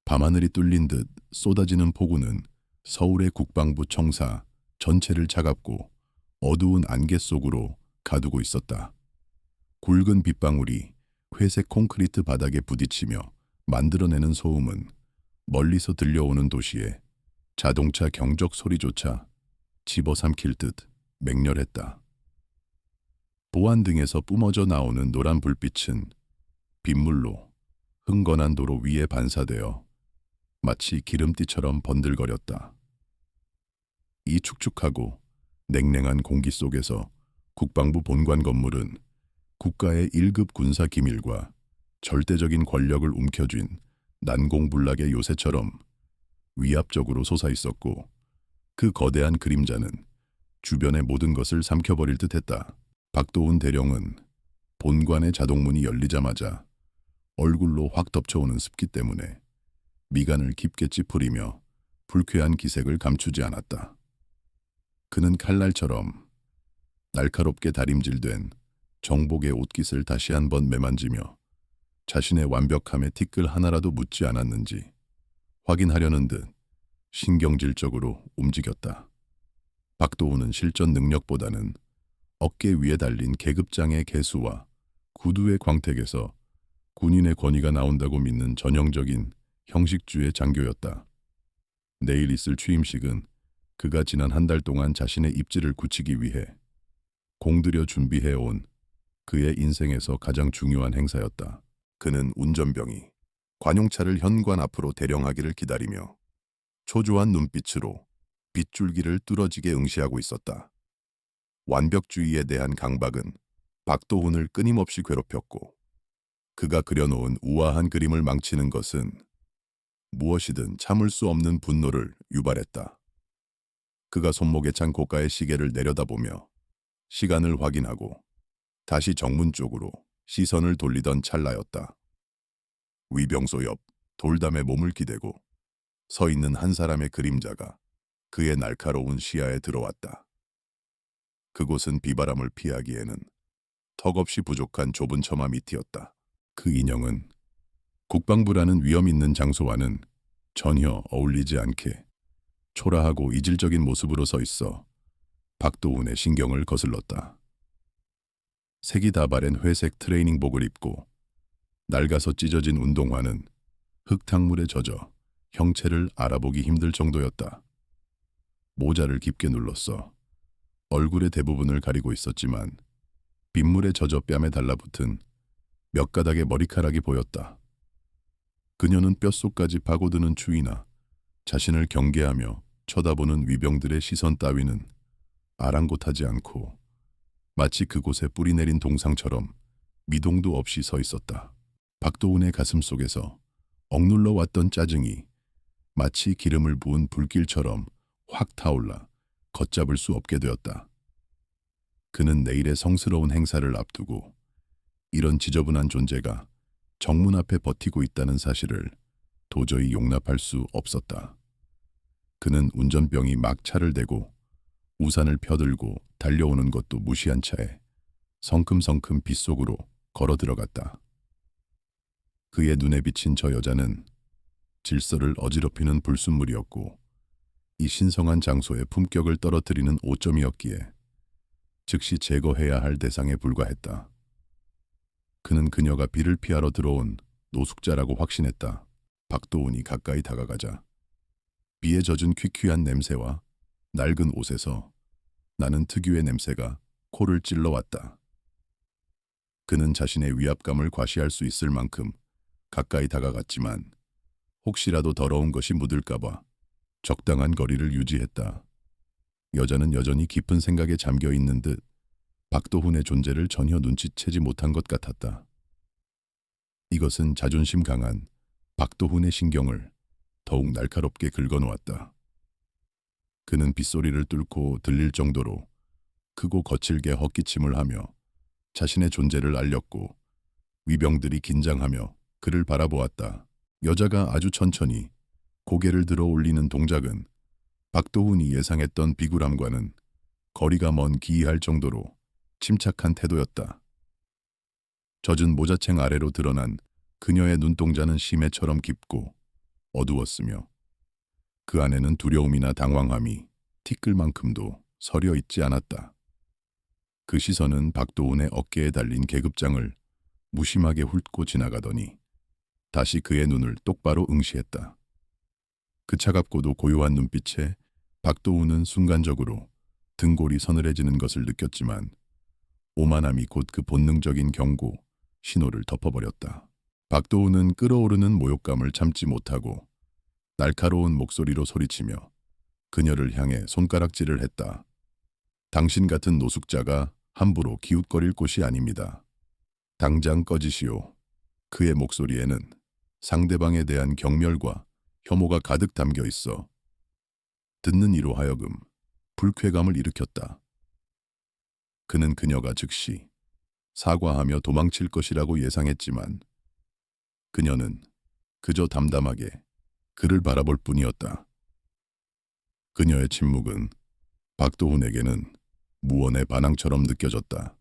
밤하늘이 뚫린 듯 쏟아지는 폭우는 서울의 국방부 청사 전체를 차갑고 어두운 안개 속으로 가두고 있었다. 굵은 빗방울이 회색 콘크리트 바닥에 부딪히며 만들어내는 소음은 멀리서 들려오는 도시의 자동차 경적 소리조차 집어삼킬 듯 맹렬했다. 보안등에서 뿜어져 나오는 노란 불빛은 빗물로 흥건한 도로 위에 반사되어 마치 기름띠처럼 번들거렸다. 이 축축하고 냉랭한 공기 속에서 국방부 본관 건물은 국가의 1급 군사 기밀과 절대적인 권력을 움켜쥔 난공불락의 요새처럼 위압적으로 솟아있었고, 그 거대한 그림자는 주변의 모든 것을 삼켜버릴 듯했다. 박도훈 대령은 본관의 자동문이 열리자마자 얼굴로 확 덮쳐오는 습기 때문에 미간을 깊게 찌푸리며 불쾌한 기색을 감추지 않았다. 그는 칼날처럼 날카롭게 다림질된 정복의 옷깃을 다시 한번 매만지며 자신의 완벽함에 티끌 하나라도 묻지 않았는지 확인하려는 듯 신경질적으로 움직였다. 박도훈은 실전 능력보다는 어깨 위에 달린 계급장의 개수와 구두의 광택에서 군인의 권위가 나온다고 믿는 전형적인 형식주의 장교였다. 내일 있을 취임식은 그가 지난 한 달 동안 자신의 입지를 굳히기 위해 공들여 준비해온 그의 인생에서 가장 중요한 행사였다. 그는 운전병이 관용차를 현관 앞으로 대령하기를 기다리며 초조한 눈빛으로 빗줄기를 뚫어지게 응시하고 있었다. 완벽주의에 대한 강박은 박도훈을 끊임없이 괴롭혔고, 그가 그려놓은 우아한 그림을 망치는 것은 무엇이든 참을 수 없는 분노를 유발했다. 그가 손목에 찬 고가의 시계를 내려다보며 시간을 확인하고 다시 정문 쪽으로 시선을 돌리던 찰나였다. 위병소 옆 돌담에 몸을 기대고 서 있는 한 사람의 그림자가 그의 날카로운 시야에 들어왔다. 그곳은 비바람을 피하기에는 턱없이 부족한 좁은 처마 밑이었다. 그 인형은 국방부라는 위험 있는 장소와는 전혀 어울리지 않게 초라하고 이질적인 모습으로 서 있어 박도훈의 신경을 거슬렀다. 색이 다 바랜 회색 트레이닝복을 입고 낡아서 찢어진 운동화는 흙탕물에 젖어 형체를 알아보기 힘들 정도였다. 모자를 깊게 눌렀어 얼굴의 대부분을 가리고 있었지만 빗물에 젖어 뺨에 달라붙은 몇 가닥의 머리카락이 보였다. 그녀는 뼛속까지 파고드는 추위나 자신을 경계하며 쳐다보는 위병들의 시선 따위는 아랑곳하지 않고 마치 그곳에 뿌리내린 동상처럼 미동도 없이 서 있었다. 박도훈의 가슴 속에서 억눌러 왔던 짜증이 마치 기름을 부은 불길처럼 확 타올라 걷잡을 수 없게 되었다. 그는 내일의 성스러운 행사를 앞두고 이런 지저분한 존재가 정문 앞에 버티고 있다는 사실을 도저히 용납할 수 없었다. 그는 운전병이 막 차를 대고 우산을 펴들고 달려오는 것도 무시한 채 성큼성큼 빗속으로 걸어 들어갔다. 그의 눈에 비친 저 여자는 질서를 어지럽히는 불순물이었고, 이 신성한 장소의 품격을 떨어뜨리는 오점이었기에 즉시 제거해야 할 대상에 불과했다. 그는 그녀가 비를 피하러 들어온 노숙자라고 확신했다. 박도훈이 가까이 다가가자 비에 젖은 퀴퀴한 냄새와 낡은 옷에서 나는 특유의 냄새가 코를 찔러왔다. 그는 자신의 위압감을 과시할 수 있을 만큼 가까이 다가갔지만 혹시라도 더러운 것이 묻을까봐 적당한 거리를 유지했다. 여자는 여전히 깊은 생각에 잠겨 있는 듯 박도훈의 존재를 전혀 눈치채지 못한 것 같았다. 이것은 자존심 강한 박도훈의 신경을 더욱 날카롭게 긁어놓았다. 그는 빗소리를 뚫고 들릴 정도로 크고 거칠게 헛기침을 하며 자신의 존재를 알렸고, 위병들이 긴장하며 그를 바라보았다. 여자가 아주 천천히 고개를 들어 올리는 동작은 박도훈이 예상했던 비굴함과는 거리가 먼 기이할 정도로 침착한 태도였다. 젖은 모자챙 아래로 드러난 그녀의 눈동자는 심해처럼 깊고 어두웠으며 그 안에는 두려움이나 당황함이 티끌만큼도 서려 있지 않았다. 그 시선은 박도훈의 어깨에 달린 계급장을 무심하게 훑고 지나가더니 다시 그의 눈을 똑바로 응시했다. 그 차갑고도 고요한 눈빛에 박도훈은 순간적으로 등골이 서늘해지는 것을 느꼈지만 오만함이 곧 그 본능적인 경고, 신호를 덮어버렸다. 박도훈은 끓어오르는 모욕감을 참지 못하고 날카로운 목소리로 소리치며 그녀를 향해 손가락질을 했다. 당신 같은 노숙자가 함부로 기웃거릴 곳이 아닙니다. 당장 꺼지시오. 그의 목소리에는 상대방에 대한 경멸과 혐오가 가득 담겨 있어 듣는 이로 하여금 불쾌감을 일으켰다. 그는 그녀가 즉시 사과하며 도망칠 것이라고 예상했지만 그녀는 그저 담담하게 그를 바라볼 뿐이었다. 그녀의 침묵은 박도훈에게는 무언의 반항처럼 느껴졌다.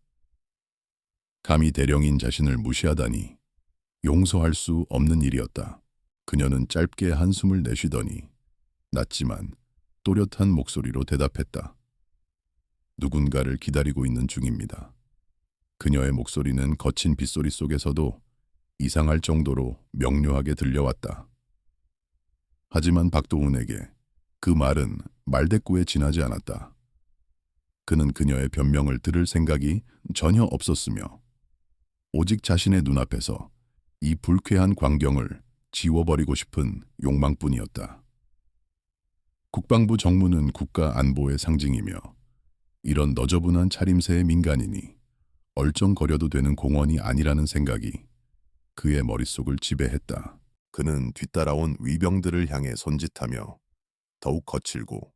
감히 대령인 자신을 무시하다니 용서할 수 없는 일이었다. 그녀는 짧게 한숨을 내쉬더니 낮지만 또렷한 목소리로 대답했다. 누군가를 기다리고 있는 중입니다. 그녀의 목소리는 거친 빗소리 속에서도 이상할 정도로 명료하게 들려왔다. 하지만 박도훈에게 그 말은 말대꾸에 지나지 않았다. 그는 그녀의 변명을 들을 생각이 전혀 없었으며 오직 자신의 눈앞에서 이 불쾌한 광경을 지워버리고 싶은 욕망뿐이었다. 국방부 정무는 국가 안보의 상징이며 이런 너저분한 차림새의 민간인이 얼쩡거려도 되는 공원이 아니라는 생각이 그의 머릿속을 지배했다. 그는 뒤따라온 위병들을 향해 손짓하며 더욱 거칠고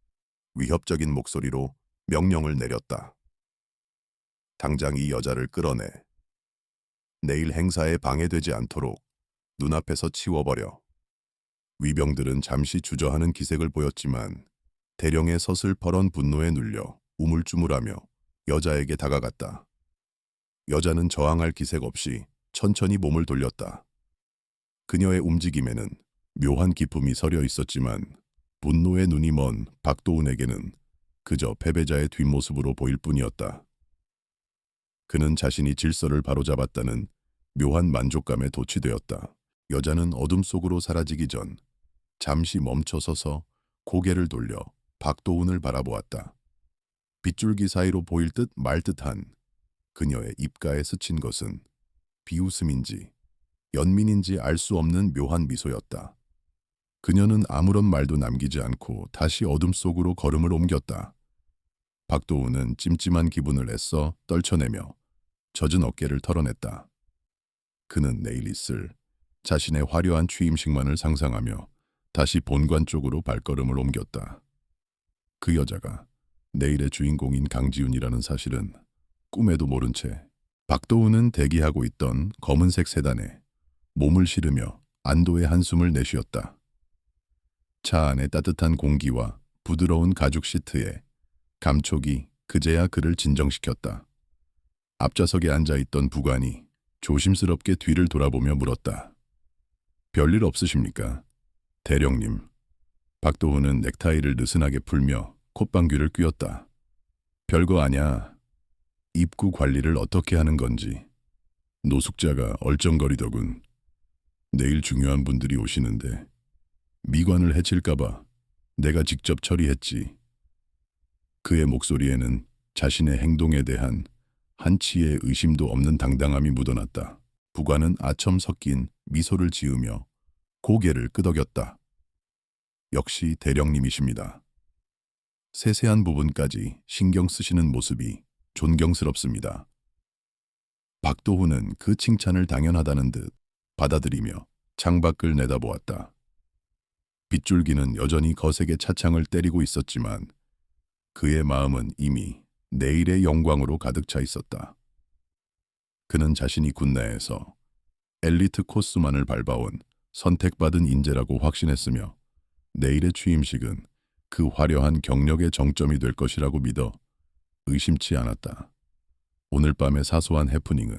위협적인 목소리로 명령을 내렸다. 당장 이 여자를 끌어내. 내일 행사에 방해되지 않도록 눈앞에서 치워버려. 위병들은 잠시 주저하는 기색을 보였지만 대령의 서슬퍼런 분노에 눌려 우물쭈물하며 여자에게 다가갔다. 여자는 저항할 기색 없이 천천히 몸을 돌렸다. 그녀의 움직임에는 묘한 기품이 서려 있었지만 분노의 눈이 먼 박도훈에게는 그저 패배자의 뒷모습으로 보일 뿐이었다. 그는 자신이 질서를 바로잡았다는 묘한 만족감에 도취되었다. 여자는 어둠 속으로 사라지기 전 잠시 멈춰서서 고개를 돌려 박도훈을 바라보았다. 빗줄기 사이로 보일 듯 말 듯한 그녀의 입가에 스친 것은 비웃음인지 연민인지 알 수 없는 묘한 미소였다. 그녀는 아무런 말도 남기지 않고 다시 어둠 속으로 걸음을 옮겼다. 박도훈은 찜찜한 기분을 애써 떨쳐내며 젖은 어깨를 털어냈다. 그는 내일 있을 자신의 화려한 취임식만을 상상하며 다시 본관 쪽으로 발걸음을 옮겼다. 그 여자가 내일의 주인공인 강지훈이라는 사실은 꿈에도 모른 채 박도훈은 대기하고 있던 검은색 세단에 몸을 실으며 안도의 한숨을 내쉬었다. 차 안의 따뜻한 공기와 부드러운 가죽 시트에 감촉이 그제야 그를 진정시켰다. 앞좌석에 앉아있던 부관이 조심스럽게 뒤를 돌아보며 물었다. 별일 없으십니까? 대령님. 박도훈은 넥타이를 느슨하게 풀며 콧방귀를 뀌었다. 별거 아냐. 입구 관리를 어떻게 하는 건지. 노숙자가 얼쩡거리더군. 내일 중요한 분들이 오시는데 미관을 해칠까봐 내가 직접 처리했지. 그의 목소리에는 자신의 행동에 대한 한치의 의심도 없는 당당함이 묻어났다. 부관은 아첨 섞인 미소를 지으며 고개를 끄덕였다. 역시 대령님이십니다. 세세한 부분까지 신경 쓰시는 모습이 존경스럽습니다. 박도훈은 그 칭찬을 당연하다는 듯 받아들이며 창밖을 내다보았다. 빗줄기는 여전히 거세게 차창을 때리고 있었지만 그의 마음은 이미 내일의 영광으로 가득 차 있었다. 그는 자신이 군내에서 엘리트 코스만을 밟아온 선택받은 인재라고 확신했으며 내일의 취임식은 그 화려한 경력의 정점이 될 것이라고 믿어 의심치 않았다. 오늘 밤의 사소한 해프닝은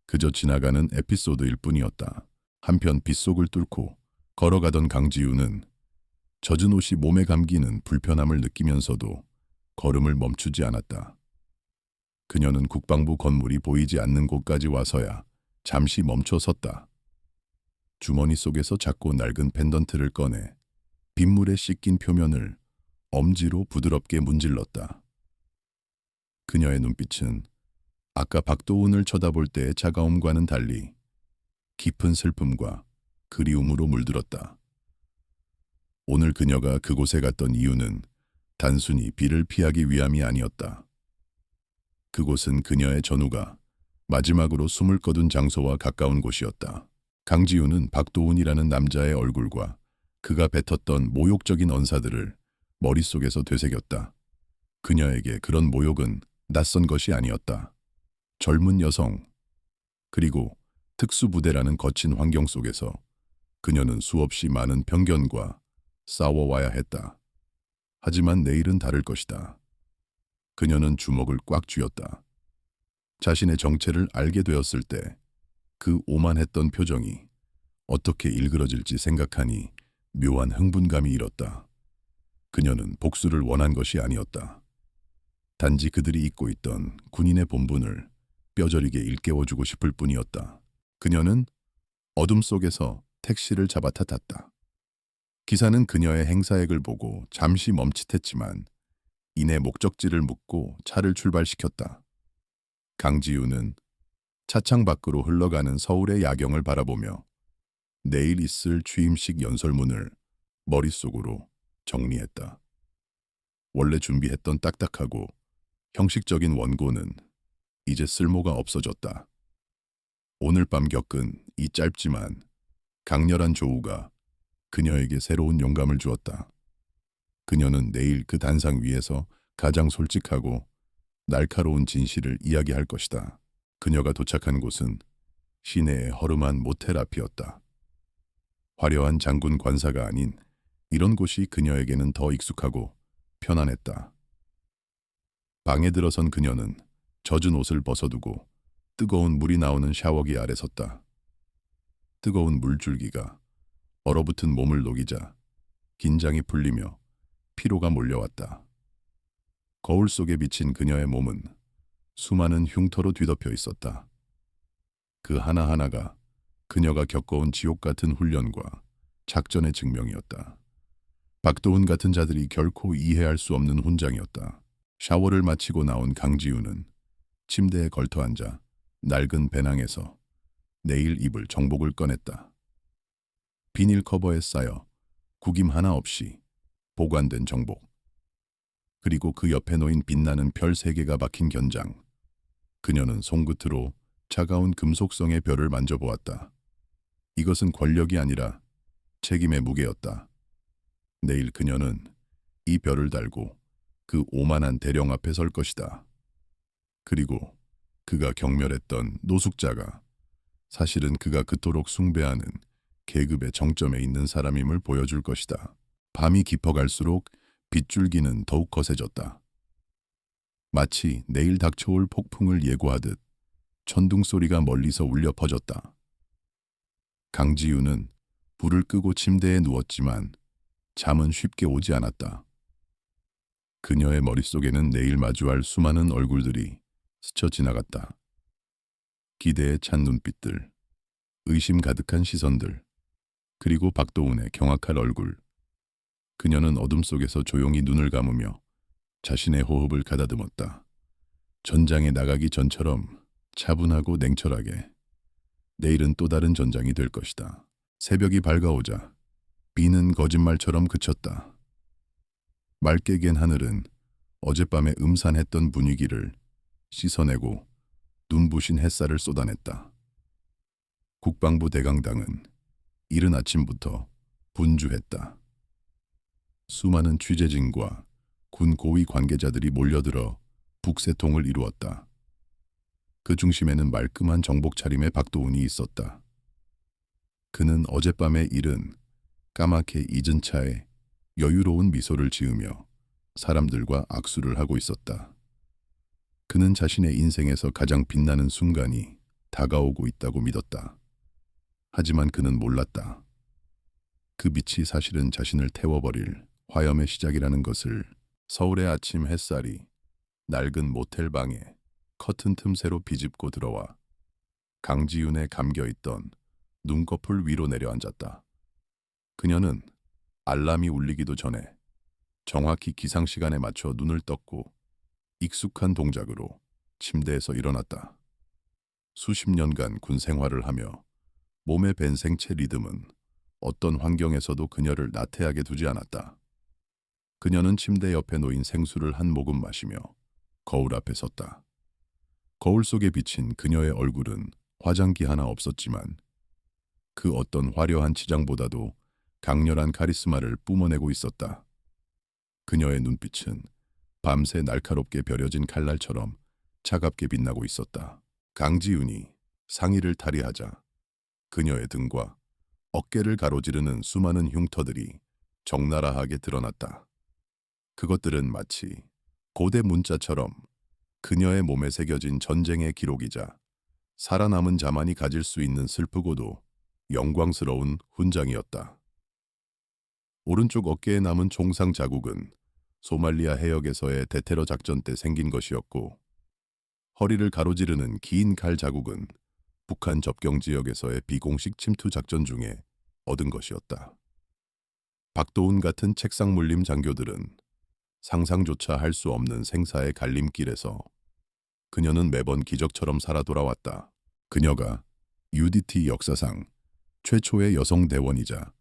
그저 지나가는 에피소드일 뿐이었다. 한편 빗속을 뚫고 걸어가던 강지우는 젖은 옷이 몸에 감기는 불편함을 느끼면서도 걸음을 멈추지 않았다. 그녀는 국방부 건물이 보이지 않는 곳까지 와서야 잠시 멈춰 섰다. 주머니 속에서 작고 낡은 펜던트를 꺼내 빗물에 씻긴 표면을 엄지로 부드럽게 문질렀다. 그녀의 눈빛은 아까 박도훈을 쳐다볼 때의 차가움과는 달리 깊은 슬픔과 그리움으로 물들었다. 오늘 그녀가 그곳에 갔던 이유는 단순히 비를 피하기 위함이 아니었다. 그곳은 그녀의 전우가 마지막으로 숨을 거둔 장소와 가까운 곳이었다. 강지우는 박도훈이라는 남자의 얼굴과 그가 뱉었던 모욕적인 언사들을 머릿속에서 되새겼다. 그녀에게 그런 모욕은 낯선 것이 아니었다. 젊은 여성, 그리고 특수부대라는 거친 환경 속에서 그녀는 수없이 많은 편견과 싸워와야 했다. 하지만 내일은 다를 것이다. 그녀는 주먹을 꽉 쥐었다. 자신의 정체를 알게 되었을 때 그 오만했던 표정이 어떻게 일그러질지 생각하니 묘한 흥분감이 일었다. 그녀는 복수를 원한 것이 아니었다. 단지 그들이 잊고 있던 군인의 본분을 뼈저리게 일깨워주고 싶을 뿐이었다. 그녀는 어둠 속에서 택시를 잡아 탔다. 기사는 그녀의 행사액을 보고 잠시 멈칫했지만 이내 목적지를 묻고 차를 출발시켰다. 강지우는 차창 밖으로 흘러가는 서울의 야경을 바라보며 내일 있을 취임식 연설문을 머릿속으로 정리했다. 원래 준비했던 딱딱하고 형식적인 원고는 이제 쓸모가 없어졌다. 오늘 밤 겪은 이 짧지만 강렬한 조우가 그녀에게 새로운 영감을 주었다. 그녀는 내일 그 단상 위에서 가장 솔직하고 날카로운 진실을 이야기할 것이다. 그녀가 도착한 곳은 시내의 허름한 모텔 앞이었다. 화려한 장군 관사가 아닌 이런 곳이 그녀에게는 더 익숙하고 편안했다. 방에 들어선 그녀는 젖은 옷을 벗어두고 뜨거운 물이 나오는 샤워기 아래 섰다. 뜨거운 물줄기가 얼어붙은 몸을 녹이자 긴장이 풀리며 피로가 몰려왔다. 거울 속에 비친 그녀의 몸은 수많은 흉터로 뒤덮여 있었다. 그 하나하나가 그녀가 겪어온 지옥 같은 훈련과 작전의 증명이었다. 박도훈 같은 자들이 결코 이해할 수 없는 훈장이었다. 샤워를 마치고 나온 강지우는 침대에 걸터앉아 낡은 배낭에서 내일 입을 정복을 꺼냈다. 비닐 커버에 쌓여 구김 하나 없이 보관된 정복. 그리고 그 옆에 놓인 빛나는 별 3개가 박힌 견장. 그녀는 손끝으로 차가운 금속성의 별을 만져보았다. 이것은 권력이 아니라 책임의 무게였다. 내일 그녀는 이 별을 달고 그 오만한 대령 앞에 설 것이다. 그리고 그가 경멸했던 노숙자가 사실은 그가 그토록 숭배하는 계급의 정점에 있는 사람임을 보여줄 것이다. 밤이 깊어갈수록 빗줄기는 더욱 거세졌다. 마치 내일 닥쳐올 폭풍을 예고하듯 천둥 소리가 멀리서 울려 퍼졌다. 강지우는 불을 끄고 침대에 누웠지만 잠은 쉽게 오지 않았다. 그녀의 머릿속에는 내일 마주할 수많은 얼굴들이 스쳐 지나갔다. 기대에 찬 눈빛들, 의심 가득한 시선들, 그리고 박도훈의 경악할 얼굴. 그녀는 어둠 속에서 조용히 눈을 감으며 자신의 호흡을 가다듬었다. 전장에 나가기 전처럼 차분하고 냉철하게. 내일은 또 다른 전장이 될 것이다. 새벽이 밝아오자 비는 거짓말처럼 그쳤다. 맑게 갠 하늘은 어젯밤에 음산했던 분위기를 씻어내고 눈부신 햇살을 쏟아냈다. 국방부 대강당은 이른 아침부터 분주했다. 수많은 취재진과 군 고위 관계자들이 몰려들어 북새통을 이루었다. 그 중심에는 말끔한 정복 차림의 박도훈이 있었다. 그는 어젯밤의 일은 까맣게 잊은 차에 여유로운 미소를 지으며 사람들과 악수를 하고 있었다. 그는 자신의 인생에서 가장 빛나는 순간이 다가오고 있다고 믿었다. 하지만 그는 몰랐다. 그 빛이 사실은 자신을 태워버릴 화염의 시작이라는 것을. 서울의 아침 햇살이 낡은 모텔 방에 커튼 틈새로 비집고 들어와 강지윤의 감겨있던 눈꺼풀 위로 내려앉았다. 그녀는 알람이 울리기도 전에 정확히 기상시간에 맞춰 눈을 떴고 익숙한 동작으로 침대에서 일어났다. 수십 년간 군 생활을 하며 몸에 밴 생체 리듬은 어떤 환경에서도 그녀를 나태하게 두지 않았다. 그녀는 침대 옆에 놓인 생수를 한 모금 마시며 거울 앞에 섰다. 거울 속에 비친 그녀의 얼굴은 화장기 하나 없었지만 그 어떤 화려한 치장보다도 강렬한 카리스마를 뿜어내고 있었다. 그녀의 눈빛은 밤새 날카롭게 벼려진 칼날처럼 차갑게 빛나고 있었다. 강지윤이 상의를 탈의하자 그녀의 등과 어깨를 가로지르는 수많은 흉터들이 적나라하게 드러났다. 그것들은 마치 고대 문자처럼 그녀의 몸에 새겨진 전쟁의 기록이자 살아남은 자만이 가질 수 있는 슬프고도 영광스러운 훈장이었다. 오른쪽 어깨에 남은 총상 자국은 소말리아 해역에서의 대테러 작전 때 생긴 것이었고, 허리를 가로지르는 긴 칼 자국은 북한 접경 지역에서의 비공식 침투 작전 중에 얻은 것이었다. 박도훈 같은 책상 물림 장교들은 상상조차 할 수 없는 생사의 갈림길에서 그녀는 매번 기적처럼 살아 돌아왔다. 그녀가 UDT 역사상 최초의 여성 대원이자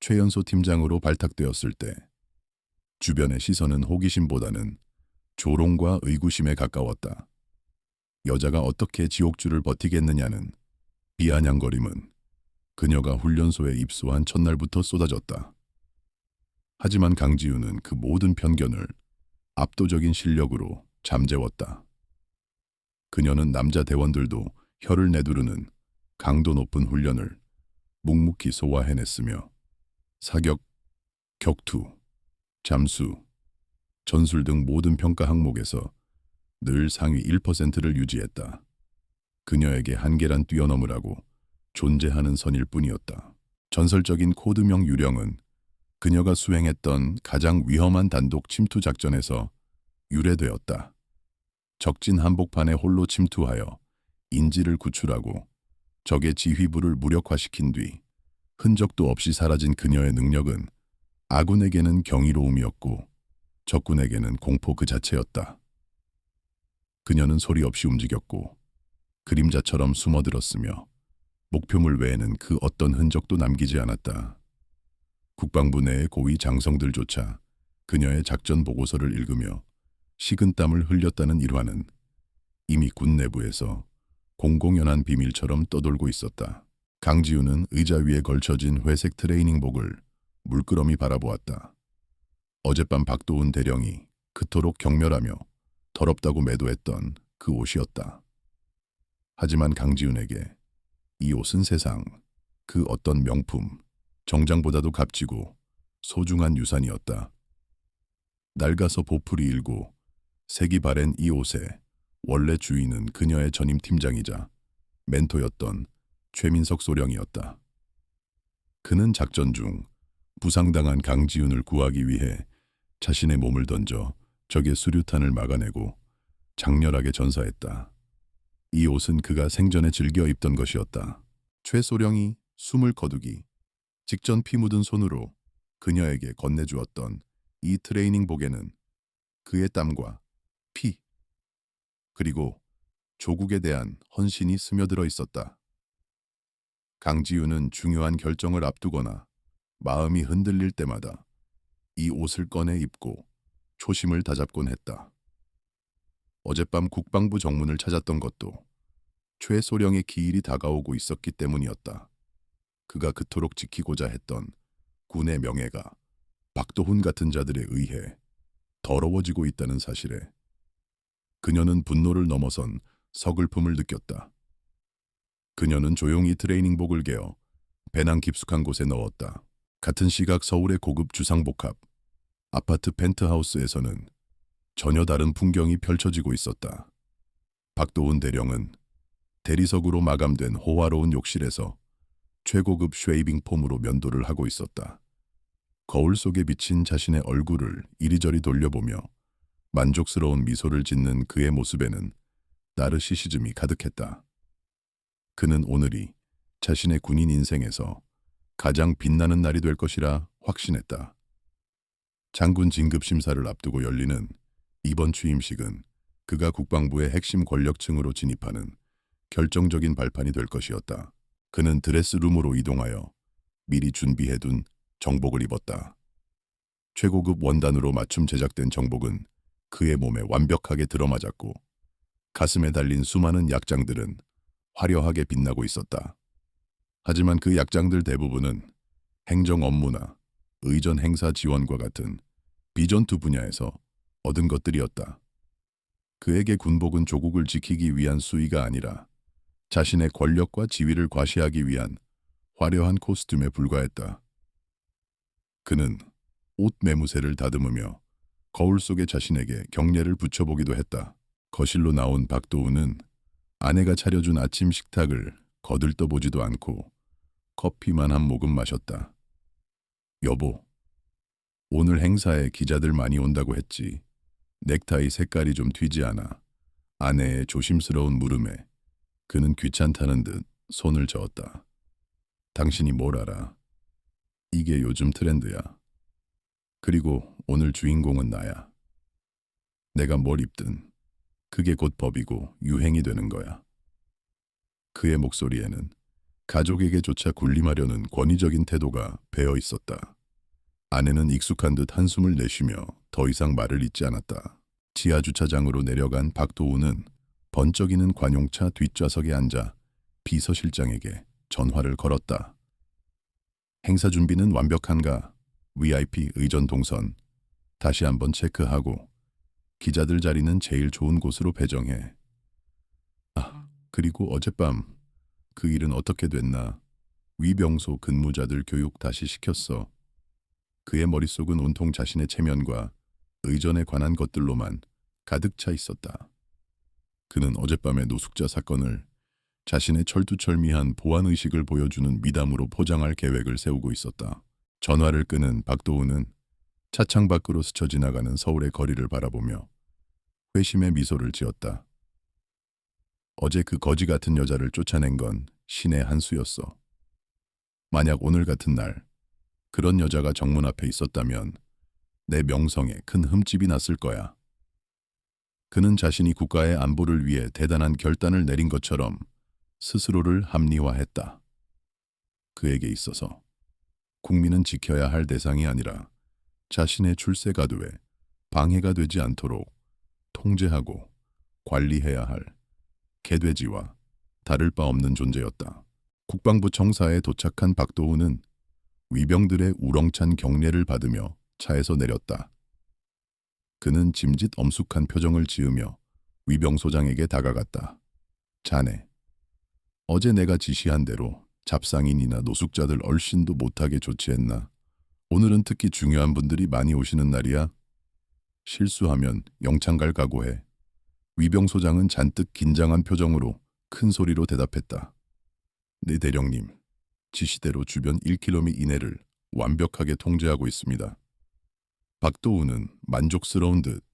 최연소 팀장으로 발탁되었을 때 주변의 시선은 호기심보다는 조롱과 의구심에 가까웠다. 여자가 어떻게 지옥줄을 버티겠느냐는 비아냥거림은 그녀가 훈련소에 입소한 첫날부터 쏟아졌다. 하지만 강지윤은 그 모든 편견을 압도적인 실력으로 잠재웠다. 그녀는 남자 대원들도 혀를 내두르는 강도 높은 훈련을 묵묵히 소화해냈으며 사격, 격투, 잠수, 전술 등 모든 평가 항목에서 늘 상위 1%를 유지했다. 그녀에게 한계란 뛰어넘으라고 존재하는 선일 뿐이었다. 전설적인 코드명 유령은 그녀가 수행했던 가장 위험한 단독 침투 작전에서 유래되었다. 적진 한복판에 홀로 침투하여 인지를 구출하고 적의 지휘부를 무력화시킨 뒤 흔적도 없이 사라진 그녀의 능력은 아군에게는 경이로움이었고 적군에게는 공포 그 자체였다. 그녀는 소리 없이 움직였고 그림자처럼 숨어들었으며 목표물 외에는 그 어떤 흔적도 남기지 않았다. 국방부 내의 고위 장성들조차 그녀의 작전 보고서를 읽으며 식은땀을 흘렸다는 일화는 이미 군 내부에서 공공연한 비밀처럼 떠돌고 있었다. 강지윤은 의자 위에 걸쳐진 회색 트레이닝복을 물끄러미 바라보았다. 어젯밤 박도훈 대령이 그토록 경멸하며 더럽다고 매도했던 그 옷이었다. 하지만 강지윤에게 이 옷은 세상 그 어떤 명품, 정장보다도 값지고 소중한 유산이었다. 낡아서 보풀이 일고 색이 바랜 이 옷의 원래 주인은 그녀의 전임 팀장이자 멘토였던 최민석 소령이었다. 그는 작전 중 부상당한 강지윤을 구하기 위해 자신의 몸을 던져 적의 수류탄을 막아내고 장렬하게 전사했다. 이 옷은 그가 생전에 즐겨 입던 것이었다. 최 소령이 숨을 거두기 직전 피 묻은 손으로 그녀에게 건네주었던 이 트레이닝복에는 그의 땀과 피, 그리고 조국에 대한 헌신이 스며들어 있었다. 강지윤은 중요한 결정을 앞두거나 마음이 흔들릴 때마다 이 옷을 꺼내 입고 초심을 다잡곤 했다. 어젯밤 국방부 정문을 찾았던 것도 최소령의 기일이 다가오고 있었기 때문이었다. 그가 그토록 지키고자 했던 군의 명예가 박도훈 같은 자들에 의해 더러워지고 있다는 사실에 그녀는 분노를 넘어선 서글픔을 느꼈다. 그녀는 조용히 트레이닝복을 개어 배낭 깊숙한 곳에 넣었다. 같은 시각 서울의 고급 주상복합 아파트 펜트하우스에서는 전혀 다른 풍경이 펼쳐지고 있었다. 박도훈 대령은 대리석으로 마감된 호화로운 욕실에서 최고급 쉐이빙 폼으로 면도를 하고 있었다. 거울 속에 비친 자신의 얼굴을 이리저리 돌려보며 만족스러운 미소를 짓는 그의 모습에는 나르시시즘이 가득했다. 그는 오늘이 자신의 군인 인생에서 가장 빛나는 날이 될 것이라 확신했다. 장군 진급 심사를 앞두고 열리는 이번 취임식은 그가 국방부의 핵심 권력층으로 진입하는 결정적인 발판이 될 것이었다. 그는 드레스룸으로 이동하여 미리 준비해둔 정복을 입었다. 최고급 원단으로 맞춤 제작된 정복은 그의 몸에 완벽하게 들어맞았고 가슴에 달린 수많은 약장들은 화려하게 빛나고 있었다. 하지만 그 약장들 대부분은 행정 업무나 의전 행사 지원과 같은 비전투 분야에서 얻은 것들이었다. 그에게 군복은 조국을 지키기 위한 수의가 아니라 자신의 권력과 지위를 과시하기 위한 화려한 코스튬에 불과했다. 그는 옷 매무새를 다듬으며 거울 속에 자신에게 경례를 붙여보기도 했다. 거실로 나온 박도우는 아내가 차려준 아침 식탁을 거들떠보지도 않고 커피만 한 모금 마셨다. 여보, 오늘 행사에 기자들 많이 온다고 했지. 넥타이 색깔이 좀 튀지 않아. 아내의 조심스러운 물음에 그는 귀찮다는 듯 손을 저었다. 당신이 뭘 알아? 이게 요즘 트렌드야. 그리고 오늘 주인공은 나야. 내가 뭘 입든 그게 곧 법이고 유행이 되는 거야. 그의 목소리에는 가족에게조차 군림하려는 권위적인 태도가 배어 있었다. 아내는 익숙한 듯 한숨을 내쉬며 더 이상 말을 잇지 않았다. 지하 주차장으로 내려간 박도우는 번쩍이는 관용차 뒷좌석에 앉아 비서실장에게 전화를 걸었다. 행사 준비는 완벽한가? VIP 의전 동선 다시 한번 체크하고 기자들 자리는 제일 좋은 곳으로 배정해. 그리고 어젯밤 그 일은 어떻게 됐나? 위병소 근무자들 교육 다시 시켰어. 그의 머릿속은 온통 자신의 체면과 의전에 관한 것들로만 가득 차 있었다. 그는 어젯밤의 노숙자 사건을 자신의 철두철미한 보안의식을 보여주는 미담으로 포장할 계획을 세우고 있었다. 전화를 끄는 박도우는 차창 밖으로 스쳐 지나가는 서울의 거리를 바라보며 회심의 미소를 지었다. 어제 그 거지 같은 여자를 쫓아낸 건 신의 한 수였어. 만약 오늘 같은 날 그런 여자가 정문 앞에 있었다면 내 명성에 큰 흠집이 났을 거야. 그는 자신이 국가의 안보를 위해 대단한 결단을 내린 것처럼 스스로를 합리화했다. 그에게 있어서 국민은 지켜야 할 대상이 아니라 자신의 출세 가도에 방해가 되지 않도록 통제하고 관리해야 할 개돼지와 다를 바 없는 존재였다. 국방부 청사에 도착한 박도우는 위병들의 우렁찬 경례를 받으며 차에서 내렸다. 그는 짐짓 엄숙한 표정을 지으며 위병소장에게 다가갔다. 자네, 어제 내가 지시한 대로 잡상인이나 노숙자들 얼씬도 못하게 조치했나? 오늘은 특히 중요한 분들이 많이 오시는 날이야. 실수하면 영창 갈 각오해. 위병소장은 잔뜩 긴장한 표정으로 큰 소리로 대답했다. 네 대령님, 지시대로 주변 1km 이내를 완벽하게 통제하고 있습니다. 박도우는 만족스러운 듯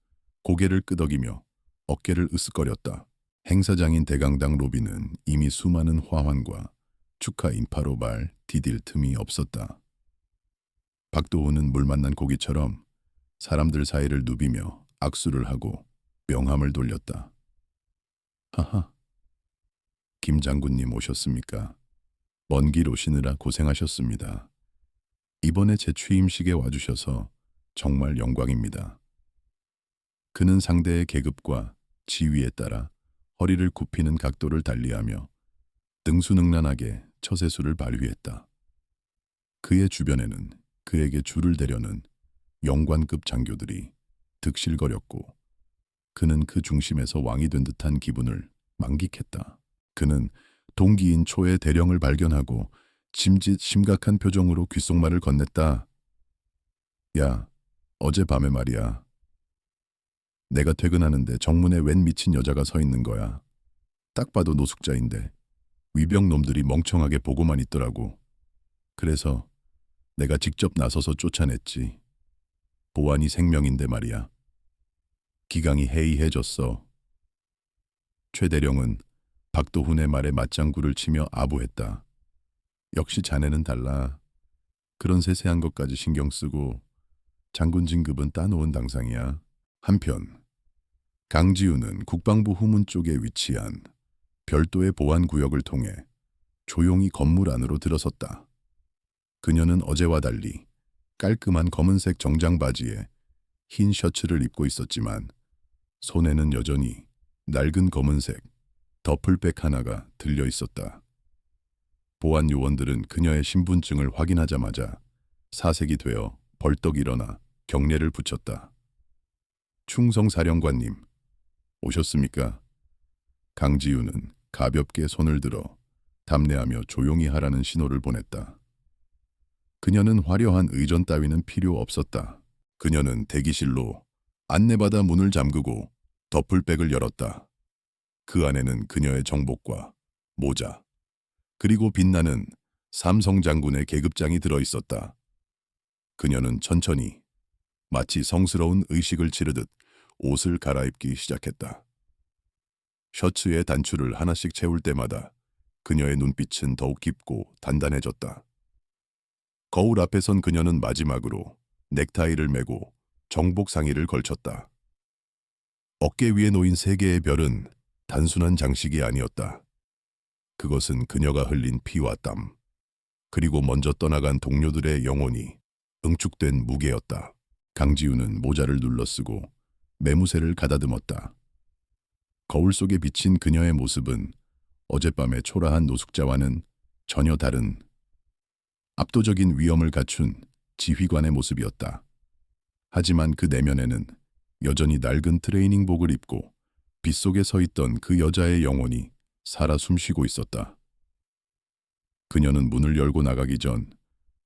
고개를 끄덕이며 어깨를 으쓱거렸다. 행사장인 대강당 로비는 이미 수많은 화환과 축하 인파로 발 디딜 틈이 없었다. 박도우는 물 만난 고기처럼 사람들 사이를 누비며 악수를 하고 명함을 돌렸다. 하하, 김 장군님 오셨습니까? 먼 길 오시느라 고생하셨습니다. 이번에 제 취임식에 와주셔서 정말 영광입니다. 그는 상대의 계급과 지위에 따라 허리를 굽히는 각도를 달리하며 능수능란하게 처세술을 발휘했다. 그의 주변에는 그에게 줄을 대려는 영관급 장교들이 득실거렸고 그는 그 중심에서 왕이 된 듯한 기분을 만끽했다. 그는 동기인 초의 대령을 발견하고 짐짓 심각한 표정으로 귓속말을 건넸다. 야, 어젯밤에 말이야. 내가 퇴근하는데 정문에 웬 미친 여자가 서 있는 거야. 딱 봐도 노숙자인데 위병 놈들이 멍청하게 보고만 있더라고. 그래서 내가 직접 나서서 쫓아냈지. 보안이 생명인데 말이야. 기강이 해이해졌어. 최대령은 박도훈의 말에 맞장구를 치며 아부했다. 역시 자네는 달라. 그런 세세한 것까지 신경 쓰고 장군 진급은 따놓은 당상이야. 한편 강지우는 국방부 후문 쪽에 위치한 별도의 보안구역을 통해 조용히 건물 안으로 들어섰다. 그녀는 어제와 달리 깔끔한 검은색 정장 바지에 흰 셔츠를 입고 있었지만 손에는 여전히 낡은 검은색 더플백 하나가 들려 있었다. 보안 요원들은 그녀의 신분증을 확인하자마자 사색이 되어 벌떡 일어나 경례를 붙였다. 충성사령관님, 오셨습니까? 강지우는 가볍게 손을 들어 담례하며 조용히 하라는 신호를 보냈다. 그녀는 화려한 의전 따위는 필요 없었다. 그녀는 대기실로 안내받아 문을 잠그고 더플백을 열었다. 그 안에는 그녀의 정복과 모자, 그리고 빛나는 삼성 장군의 계급장이 들어있었다. 그녀는 천천히 마치 성스러운 의식을 치르듯 옷을 갈아입기 시작했다. 셔츠의 단추를 하나씩 채울 때마다 그녀의 눈빛은 더욱 깊고 단단해졌다. 거울 앞에 선 그녀는 마지막으로 넥타이를 매고 정복 상의를 걸쳤다. 어깨 위에 놓인 세 개의 별은 단순한 장식이 아니었다. 그것은 그녀가 흘린 피와 땀, 그리고 먼저 떠나간 동료들의 영혼이 응축된 무게였다. 강지우는 모자를 눌러쓰고 매무새를 가다듬었다. 거울 속에 비친 그녀의 모습은 어젯밤의 초라한 노숙자와는 전혀 다른 압도적인 위엄을 갖춘 지휘관의 모습이었다. 하지만 그 내면에는 여전히 낡은 트레이닝복을 입고 빗속에 서 있던 그 여자의 영혼이 살아 숨쉬고 있었다. 그녀는 문을 열고 나가기 전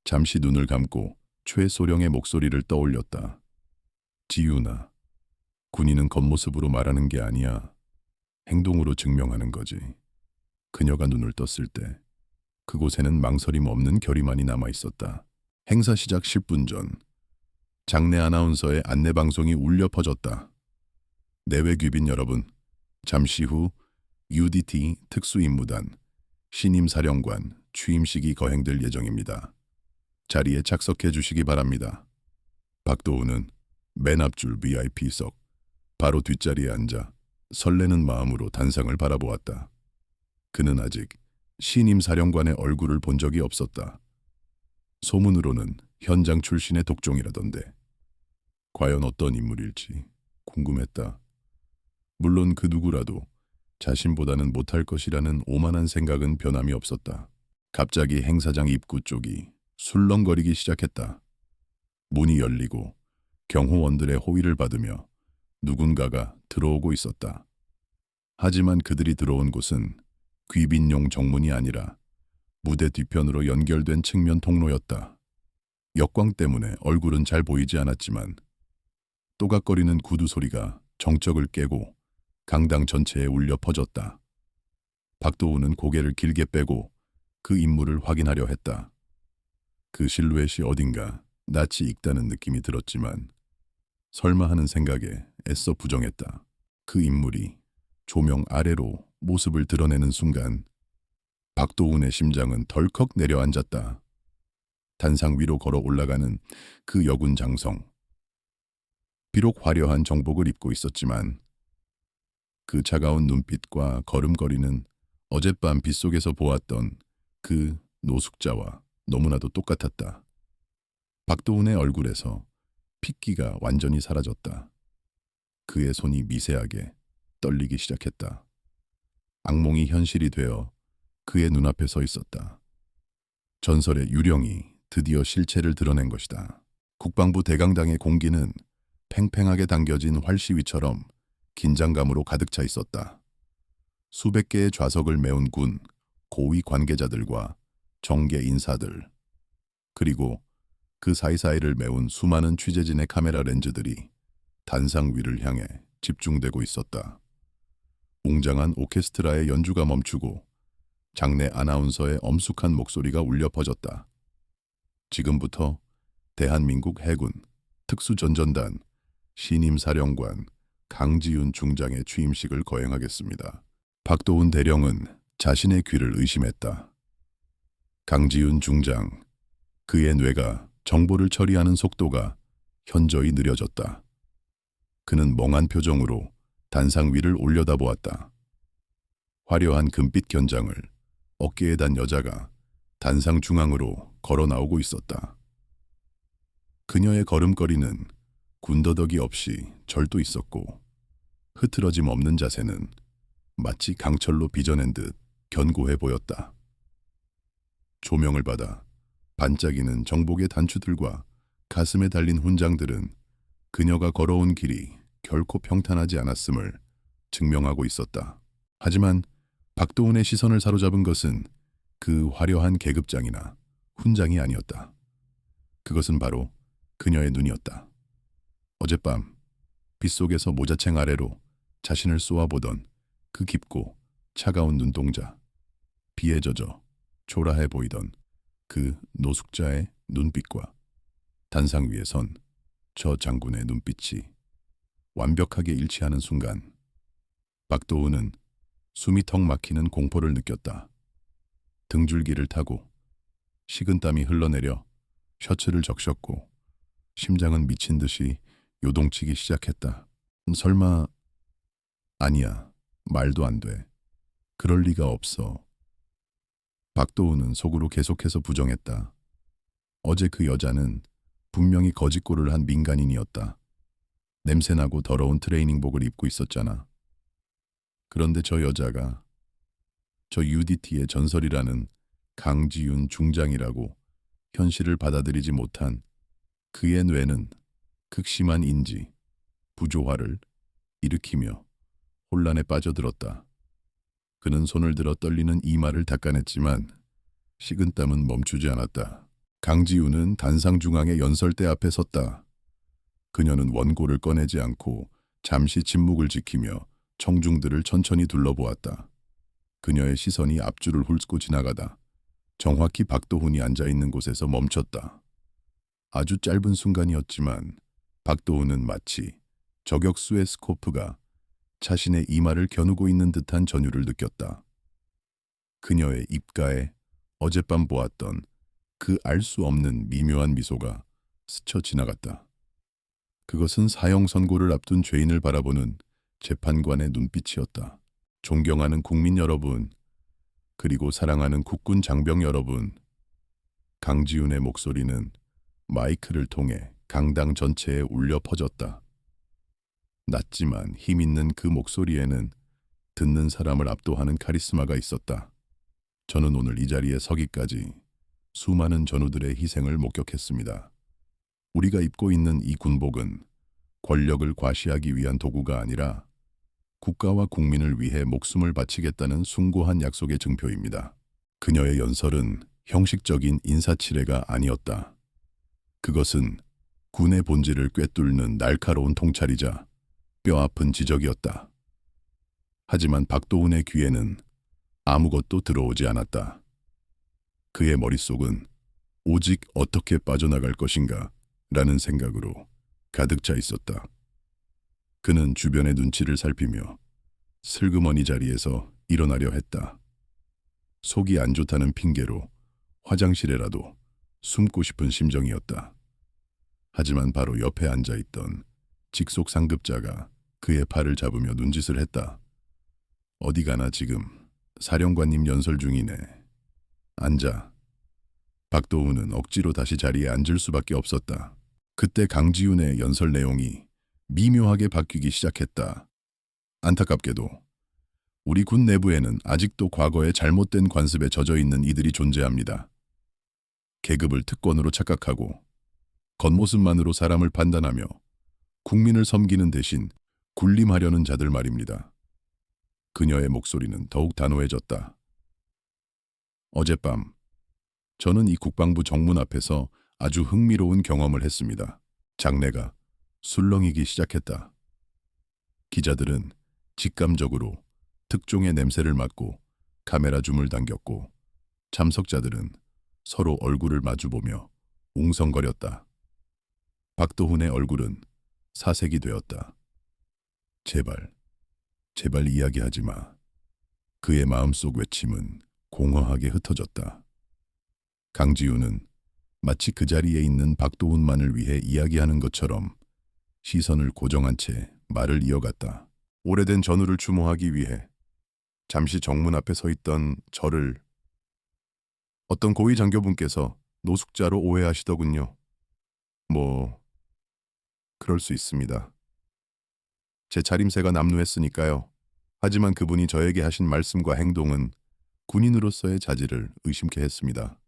잠시 눈을 감고 최소령의 목소리를 떠올렸다. 지윤아, 군인은 겉모습으로 말하는 게 아니야. 행동으로 증명하는 거지. 그녀가 눈을 떴을 때 그곳에는 망설임 없는 결의만이 남아 있었다. 행사 시작 10분 전 장내 아나운서의 안내방송이 울려 퍼졌다. 내외 귀빈 여러분, 잠시 후 UDT 특수임무단 신임 사령관 취임식이 거행될 예정입니다. 자리에 착석해 주시기 바랍니다. 박도훈은 맨 앞줄 VIP석 바로 뒷자리에 앉아 설레는 마음으로 단상을 바라보았다. 그는 아직 신임 사령관의 얼굴을 본 적이 없었다. 소문으로는 현장 출신의 독종이라던데. 과연 어떤 인물일지 궁금했다. 물론 그 누구라도 자신보다는 못할 것이라는 오만한 생각은 변함이 없었다. 갑자기 행사장 입구 쪽이 술렁거리기 시작했다. 문이 열리고 경호원들의 호위를 받으며 누군가가 들어오고 있었다. 하지만 그들이 들어온 곳은 귀빈용 정문이 아니라 무대 뒤편으로 연결된 측면 통로였다. 역광 때문에 얼굴은 잘 보이지 않았지만 또각거리는 구두 소리가 정적을 깨고 강당 전체에 울려 퍼졌다. 박도훈은 고개를 길게 빼고 그 인물을 확인하려 했다. 그 실루엣이 어딘가 낯이 익다는 느낌이 들었지만 설마 하는 생각에 애써 부정했다. 그 인물이 조명 아래로 모습을 드러내는 순간 박도훈의 심장은 덜컥 내려앉았다. 단상 위로 걸어 올라가는 그 여군 장성. 비록 화려한 정복을 입고 있었지만 그 차가운 눈빛과 걸음걸이는 어젯밤 빗속에서 보았던 그 노숙자와 너무나도 똑같았다. 박도훈의 얼굴에서 핏기가 완전히 사라졌다. 그의 손이 미세하게 떨리기 시작했다. 악몽이 현실이 되어 그의 눈앞에 서 있었다. 전설의 유령이 드디어 실체를 드러낸 것이다. 국방부 대강당의 공기는 팽팽하게 당겨진 활시위처럼 긴장감으로 가득 차 있었다. 수백 개의 좌석을 메운 군, 고위 관계자들과 정계 인사들, 그리고 그 사이사이를 메운 수많은 취재진의 카메라 렌즈들이 단상 위를 향해 집중되고 있었다. 웅장한 오케스트라의 연주가 멈추고 장내 아나운서의 엄숙한 목소리가 울려 퍼졌다. 지금부터 대한민국 해군 특수전전단 신임사령관 강지윤 중장의 취임식을 거행하겠습니다. 박도훈 대령은 자신의 귀를 의심했다. 강지윤 중장, 그의 뇌가 정보를 처리하는 속도가 현저히 느려졌다. 그는 멍한 표정으로 단상 위를 올려다보았다. 화려한 금빛 견장을 어깨에 단 여자가 단상 중앙으로 걸어 나오고 있었다. 그녀의 걸음걸이는 군더더기 없이 절도 있었고 흐트러짐 없는 자세는 마치 강철로 빚어낸 듯 견고해 보였다. 조명을 받아 반짝이는 정복의 단추들과 가슴에 달린 훈장들은 그녀가 걸어온 길이 결코 평탄하지 않았음을 증명하고 있었다. 하지만 박도훈의 시선을 사로잡은 것은 그 화려한 계급장이나 훈장이 아니었다. 그것은 바로 그녀의 눈이었다. 어젯밤 빗속에서 모자챙 아래로 자신을 쏘아보던 그 깊고 차가운 눈동자, 비에 젖어 초라해 보이던 그 노숙자의 눈빛과 단상 위에 선 저 장군의 눈빛이 완벽하게 일치하는 순간 박도훈은 숨이 턱 막히는 공포를 느꼈다. 등줄기를 타고 식은땀이 흘러내려 셔츠를 적셨고 심장은 미친 듯이 요동치기 시작했다. 설마... 아니야. 말도 안 돼. 그럴 리가 없어. 박도훈은 속으로 계속해서 부정했다. 어제 그 여자는 분명히 거짓골을 한 민간인이었다. 냄새나고 더러운 트레이닝복을 입고 있었잖아. 그런데 저 여자가 저 UDT의 전설이라는 강지윤 중장이라고 현실을 받아들이지 못한 그의 뇌는 극심한 인지, 부조화를 일으키며 혼란에 빠져들었다. 그는 손을 들어 떨리는 이마를 닦아냈지만 식은땀은 멈추지 않았다. 강지윤은 단상 중앙의 연설대 앞에 섰다. 그녀는 원고를 꺼내지 않고 잠시 침묵을 지키며 청중들을 천천히 둘러보았다. 그녀의 시선이 앞줄을 훑고 지나가다 정확히 박도훈이 앉아있는 곳에서 멈췄다. 아주 짧은 순간이었지만 박도훈은 마치 저격수의 스코프가 자신의 이마를 겨누고 있는 듯한 전율을 느꼈다. 그녀의 입가에 어젯밤 보았던 그 알 수 없는 미묘한 미소가 스쳐 지나갔다. 그것은 사형 선고를 앞둔 죄인을 바라보는 재판관의 눈빛이었다. 존경하는 국민 여러분, 그리고 사랑하는 국군 장병 여러분, 강지윤의 목소리는 마이크를 통해 강당 전체에 울려 퍼졌다. 낮지만 힘 있는 그 목소리에는 듣는 사람을 압도하는 카리스마가 있었다. 저는 오늘 이 자리에 서기까지 수많은 전우들의 희생을 목격했습니다. 우리가 입고 있는 이 군복은 권력을 과시하기 위한 도구가 아니라 국가와 국민을 위해 목숨을 바치겠다는 숭고한 약속의 증표입니다. 그녀의 연설은 형식적인 인사치레가 아니었다. 그것은 군의 본질을 꿰뚫는 날카로운 통찰이자 뼈아픈 지적이었다. 하지만 박도훈의 귀에는 아무것도 들어오지 않았다. 그의 머릿속은 오직 어떻게 빠져나갈 것인가 라는 생각으로 가득 차 있었다. 그는 주변의 눈치를 살피며 슬그머니 자리에서 일어나려 했다. 속이 안 좋다는 핑계로 화장실에라도 숨고 싶은 심정이었다. 하지만 바로 옆에 앉아있던 직속 상급자가 그의 팔을 잡으며 눈짓을 했다. 어디 가나 지금 사령관님 연설 중이네. 앉아. 박도훈은 억지로 다시 자리에 앉을 수밖에 없었다. 그때 강지윤의 연설 내용이 미묘하게 바뀌기 시작했다. 안타깝게도 우리 군 내부에는 아직도 과거의 잘못된 관습에 젖어 있는 이들이 존재합니다. 계급을 특권으로 착각하고 겉모습만으로 사람을 판단하며 국민을 섬기는 대신 군림하려는 자들 말입니다. 그녀의 목소리는 더욱 단호해졌다. 어젯밤 저는 이 국방부 정문 앞에서 아주 흥미로운 경험을 했습니다. 장내가 술렁이기 시작했다. 기자들은 직감적으로 특종의 냄새를 맡고 카메라 줌을 당겼고 참석자들은 서로 얼굴을 마주보며 웅성거렸다. 박도훈의 얼굴은 사색이 되었다. 제발, 제발 이야기하지 마. 그의 마음속 외침은 공허하게 흩어졌다. 강지우는 마치 그 자리에 있는 박도훈만을 위해 이야기하는 것처럼 시선을 고정한 채 말을 이어갔다. 오래된 전우를 추모하기 위해 잠시 정문 앞에 서 있던 저를 어떤 고위 장교분께서 노숙자로 오해하시더군요. 뭐, 그럴 수 있습니다. 제 차림새가 남루했으니까요. 하지만 그분이 저에게 하신 말씀과 행동은 군인으로서의 자질을 의심케 했습니다.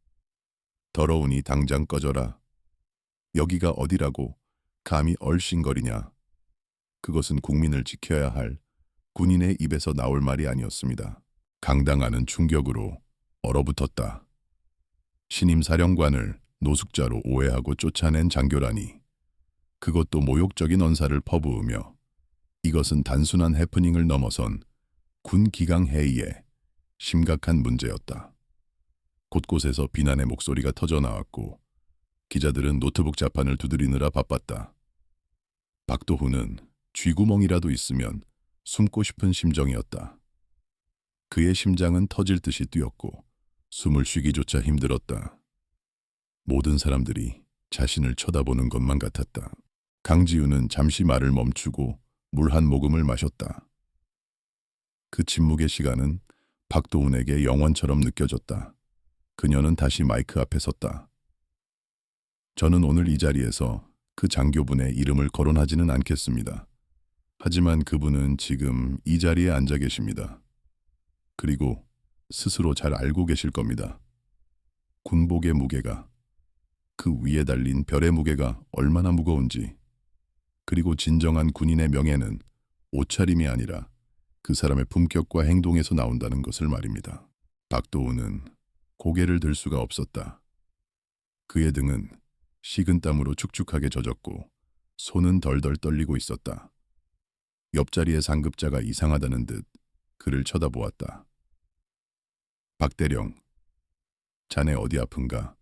더러우니 당장 꺼져라. 여기가 어디라고 감히 얼씬거리냐. 그것은 국민을 지켜야 할 군인의 입에서 나올 말이 아니었습니다. 강당하는 충격으로 얼어붙었다. 신임 사령관을 노숙자로 오해하고 쫓아낸 장교라니. 그것도 모욕적인 언사를 퍼부으며 이것은 단순한 해프닝을 넘어선 군 기강 회의의 심각한 문제였다. 곳곳에서 비난의 목소리가 터져나왔고 기자들은 노트북 자판을 두드리느라 바빴다. 박도훈은 쥐구멍이라도 있으면 숨고 싶은 심정이었다. 그의 심장은 터질 듯이 뛰었고 숨을 쉬기조차 힘들었다. 모든 사람들이 자신을 쳐다보는 것만 같았다. 강지우는 잠시 말을 멈추고 물 한 모금을 마셨다. 그 침묵의 시간은 박도훈에게 영원처럼 느껴졌다. 그녀는 다시 마이크 앞에 섰다. 저는 오늘 이 자리에서 그 장교분의 이름을 거론하지는 않겠습니다. 하지만 그분은 지금 이 자리에 앉아 계십니다. 그리고 스스로 잘 알고 계실 겁니다. 군복의 무게가, 그 위에 달린 별의 무게가 얼마나 무거운지, 그리고 진정한 군인의 명예는 옷차림이 아니라 그 사람의 품격과 행동에서 나온다는 것을 말입니다. 박도훈은 고개를 들 수가 없었다. 그의 등은 식은땀으로 축축하게 젖었고 손은 덜덜 떨리고 있었다. 옆자리의 상급자가 이상하다는 듯 그를 쳐다보았다. 박대령, 자네 어디 아픈가?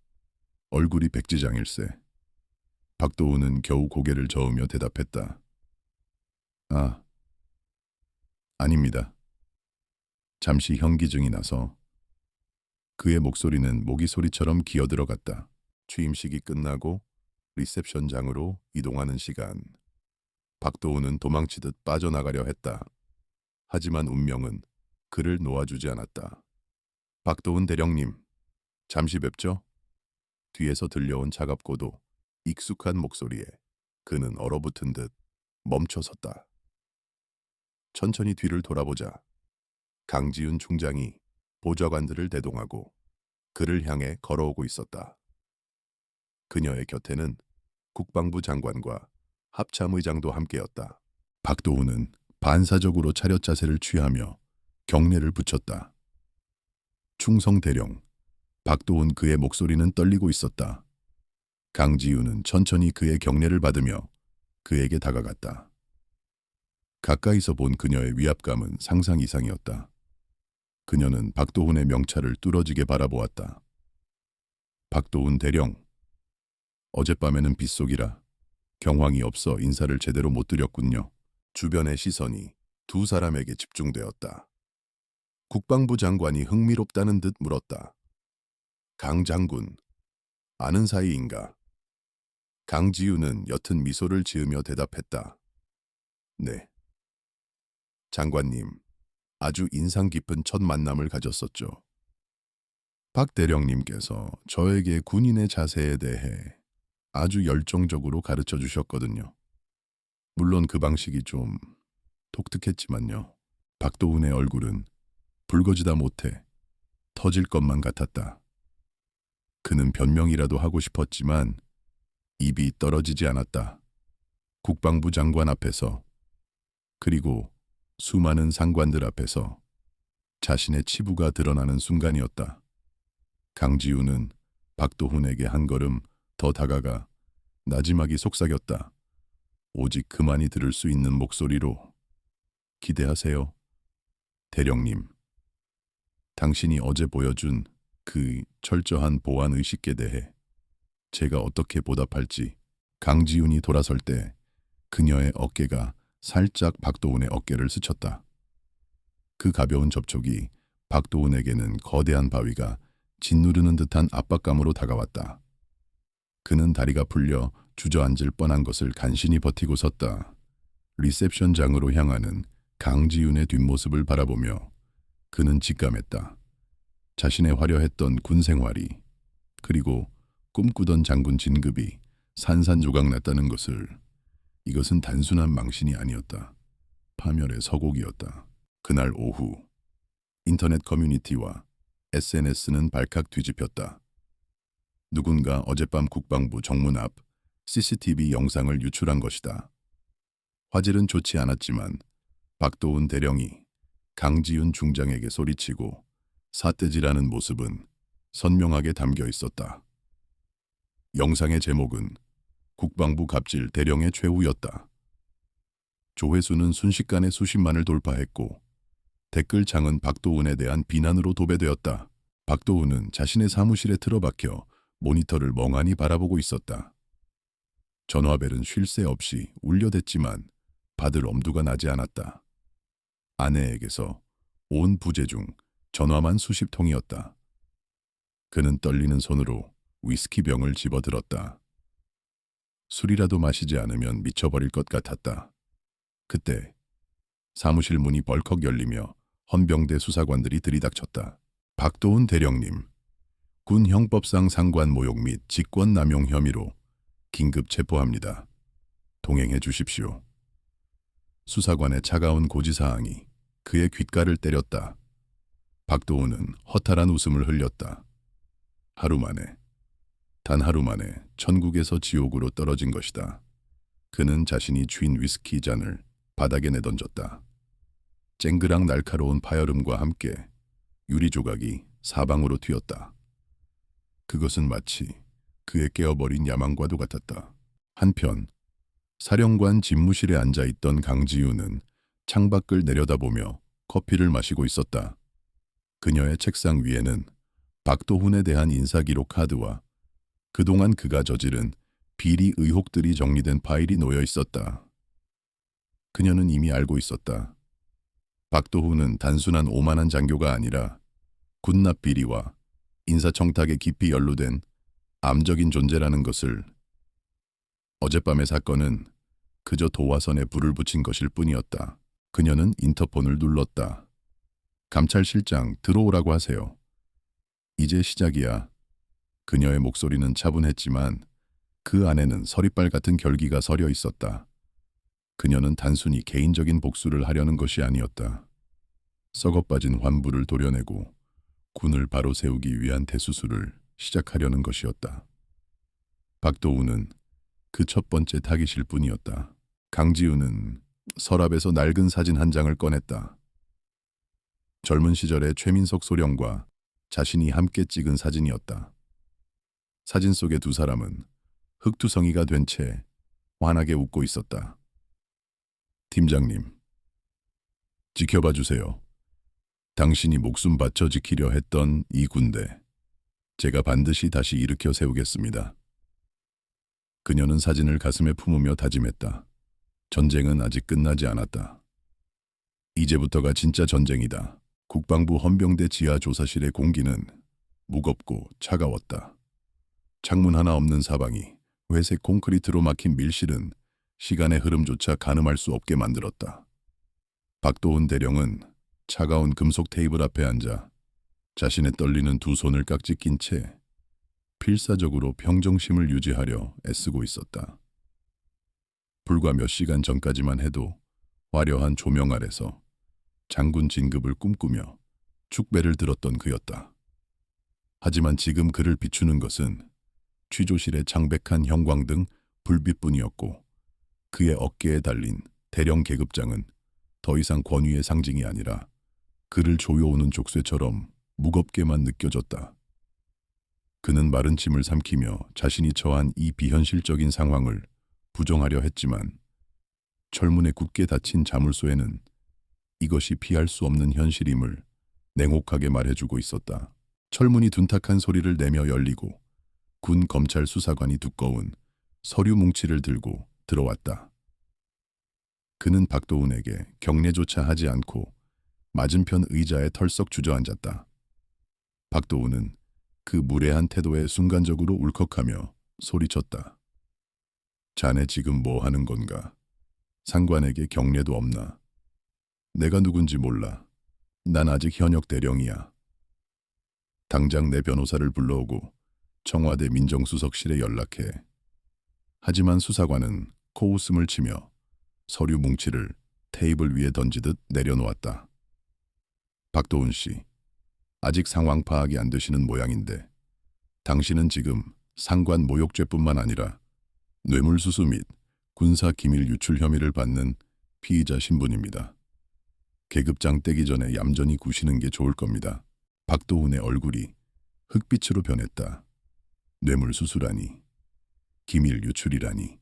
얼굴이 백지장일세. 박도훈은 겨우 고개를 저으며 대답했다. 아, 아닙니다. 잠시 현기증이 나서. 그의 목소리는 모기 소리처럼 기어들어갔다. 취임식이 끝나고 리셉션장으로 이동하는 시간. 박도훈은 도망치듯 빠져나가려 했다. 하지만 운명은 그를 놓아주지 않았다. 박도훈 대령님, 잠시 뵙죠? 뒤에서 들려온 차갑고도 익숙한 목소리에 그는 얼어붙은 듯 멈춰섰다. 천천히 뒤를 돌아보자 강지훈 중장이 보좌관들을 대동하고 그를 향해 걸어오고 있었다. 그녀의 곁에는 국방부 장관과 합참의장도 함께였다. 박도훈은 반사적으로 차렷 자세를 취하며 경례를 붙였다. 충성 대령. 박도훈 그의 목소리는 떨리고 있었다. 강지훈은 천천히 그의 경례를 받으며 그에게 다가갔다. 가까이서 본 그녀의 위압감은 상상 이상이었다. 그녀는 박도훈의 명찰을 뚫어지게 바라보았다. 박도훈 대령. 어젯밤에는 빗속이라 경황이 없어 인사를 제대로 못 드렸군요. 주변의 시선이 두 사람에게 집중되었다. 국방부 장관이 흥미롭다는 듯 물었다. 강 장군, 아는 사이인가? 강지우는 옅은 미소를 지으며 대답했다. 네. 장관님, 아주 인상 깊은 첫 만남을 가졌었죠. 박 대령님께서 저에게 군인의 자세에 대해 아주 열정적으로 가르쳐 주셨거든요. 물론 그 방식이 좀 독특했지만요. 박도훈의 얼굴은 붉어지다 못해 터질 것만 같았다. 그는 변명이라도 하고 싶었지만 입이 떨어지지 않았다. 국방부 장관 앞에서 그리고 수많은 상관들 앞에서 자신의 치부가 드러나는 순간이었다. 강지우는 박도훈에게 한 걸음 더 다가가 나지막이 속삭였다. 오직 그만이 들을 수 있는 목소리로. 기대하세요. 대령님. 당신이 어제 보여준 그 철저한 보안 의식에 대해 제가 어떻게 보답할지. 강지훈이 돌아설 때 그녀의 어깨가 살짝 박도훈의 어깨를 스쳤다. 그 가벼운 접촉이 박도훈에게는 거대한 바위가 짓누르는 듯한 압박감으로 다가왔다. 그는 다리가 풀려 주저앉을 뻔한 것을 간신히 버티고 섰다. 리셉션장으로 향하는 강지훈의 뒷모습을 바라보며 그는 직감했다. 자신의 화려했던 군 생활이, 그리고 꿈꾸던 장군 진급이 산산조각났다는 것을. 이것은 단순한 망신이 아니었다. 파멸의 서곡이었다. 그날 오후 인터넷 커뮤니티와 SNS는 발칵 뒤집혔다. 누군가 어젯밤 국방부 정문 앞 CCTV 영상을 유출한 것이다. 화질은 좋지 않았지만 박도훈 대령이 강지훈 중장에게 소리치고 삿대질하는 모습은 선명하게 담겨 있었다. 영상의 제목은 국방부 갑질 대령의 최후였다. 조회수는 순식간에 수십만을 돌파했고 댓글창은 박도훈에 대한 비난으로 도배되었다. 박도훈은 자신의 사무실에 틀어박혀 모니터를 멍하니 바라보고 있었다. 전화벨은 쉴 새 없이 울려댔지만 받을 엄두가 나지 않았다. 아내에게서 온 부재 중 전화만 수십 통이었다. 그는 떨리는 손으로 위스키 병을 집어들었다. 술이라도 마시지 않으면 미쳐버릴 것 같았다. 그때 사무실 문이 벌컥 열리며 헌병대 수사관들이 들이닥쳤다. 박도훈 대령님, 군 형법상 상관 모욕 및 직권남용 혐의로 긴급 체포합니다. 동행해 주십시오. 수사관의 차가운 고지사항이 그의 귓가를 때렸다. 박도훈은 허탈한 웃음을 흘렸다. 하루 만에, 단 하루 만에 천국에서 지옥으로 떨어진 것이다. 그는 자신이 쥔 위스키 잔을 바닥에 내던졌다. 쨍그랑 날카로운 파열음과 함께 유리 조각이 사방으로 튀었다. 그것은 마치 그의 깨어버린 야망과도 같았다. 한편 사령관 집무실에 앉아있던 강지훈은 창밖을 내려다보며 커피를 마시고 있었다. 그녀의 책상 위에는 박도훈에 대한 인사기록 카드와 그동안 그가 저지른 비리 의혹들이 정리된 파일이 놓여 있었다. 그녀는 이미 알고 있었다. 박도훈은 단순한 오만한 장교가 아니라 군납 비리와 인사청탁에 깊이 연루된 암적인 존재라는 것을. 어젯밤의 사건은 그저 도화선에 불을 붙인 것일 뿐이었다. 그녀는 인터폰을 눌렀다. 감찰실장, 들어오라고 하세요. 이제 시작이야. 그녀의 목소리는 차분했지만 그 안에는 서리빨 같은 결기가 서려 있었다. 그녀는 단순히 개인적인 복수를 하려는 것이 아니었다. 썩어빠진 환부를 도려내고 군을 바로 세우기 위한 대수술을 시작하려는 것이었다. 박도훈은 그 첫 번째 타깃일 뿐이었다. 강지훈은 서랍에서 낡은 사진 한 장을 꺼냈다. 젊은 시절의 최민석 소령과 자신이 함께 찍은 사진이었다. 사진 속의 두 사람은 흑투성이가 된 채 환하게 웃고 있었다. 팀장님, 지켜봐 주세요. 당신이 목숨 바쳐 지키려 했던 이 군대, 제가 반드시 다시 일으켜 세우겠습니다. 그녀는 사진을 가슴에 품으며 다짐했다. 전쟁은 아직 끝나지 않았다. 이제부터가 진짜 전쟁이다. 국방부 헌병대 지하 조사실의 공기는 무겁고 차가웠다. 창문 하나 없는 사방이 회색 콘크리트로 막힌 밀실은 시간의 흐름조차 가늠할 수 없게 만들었다. 박도훈 대령은 차가운 금속 테이블 앞에 앉아 자신의 떨리는 두 손을 깍지 낀 채 필사적으로 평정심을 유지하려 애쓰고 있었다. 불과 몇 시간 전까지만 해도 화려한 조명 아래서 장군 진급을 꿈꾸며 축배를 들었던 그였다. 하지만 지금 그를 비추는 것은 취조실의 창백한 형광등 불빛뿐이었고 그의 어깨에 달린 대령 계급장은 더 이상 권위의 상징이 아니라 그를 조여오는 족쇄처럼 무겁게만 느껴졌다. 그는 마른 침을 삼키며 자신이 처한 이 비현실적인 상황을 부정하려 했지만 철문에 굳게 닫힌 자물쇠에는 이것이 피할 수 없는 현실임을 냉혹하게 말해주고 있었다. 철문이 둔탁한 소리를 내며 열리고 군 검찰 수사관이 두꺼운 서류 뭉치를 들고 들어왔다. 그는 박도훈에게 경례조차 하지 않고 맞은편 의자에 털썩 주저앉았다. 박도훈은 그 무례한 태도에 순간적으로 울컥하며 소리쳤다. 자네 지금 뭐 하는 건가? 상관에게 경례도 없나? 내가 누군지 몰라. 난 아직 현역 대령이야. 당장 내 변호사를 불러오고 청와대 민정수석실에 연락해. 하지만 수사관은 코웃음을 치며 서류 뭉치를 테이블 위에 던지듯 내려놓았다. 박도훈 씨, 아직 상황 파악이 안 되시는 모양인데 당신은 지금 상관 모욕죄뿐만 아니라 뇌물수수 및 군사기밀 유출 혐의를 받는 피의자 신분입니다. 계급장 떼기 전에 얌전히 구시는 게 좋을 겁니다. 박도훈의 얼굴이 흑빛으로 변했다. 뇌물수수라니, 기밀 유출이라니.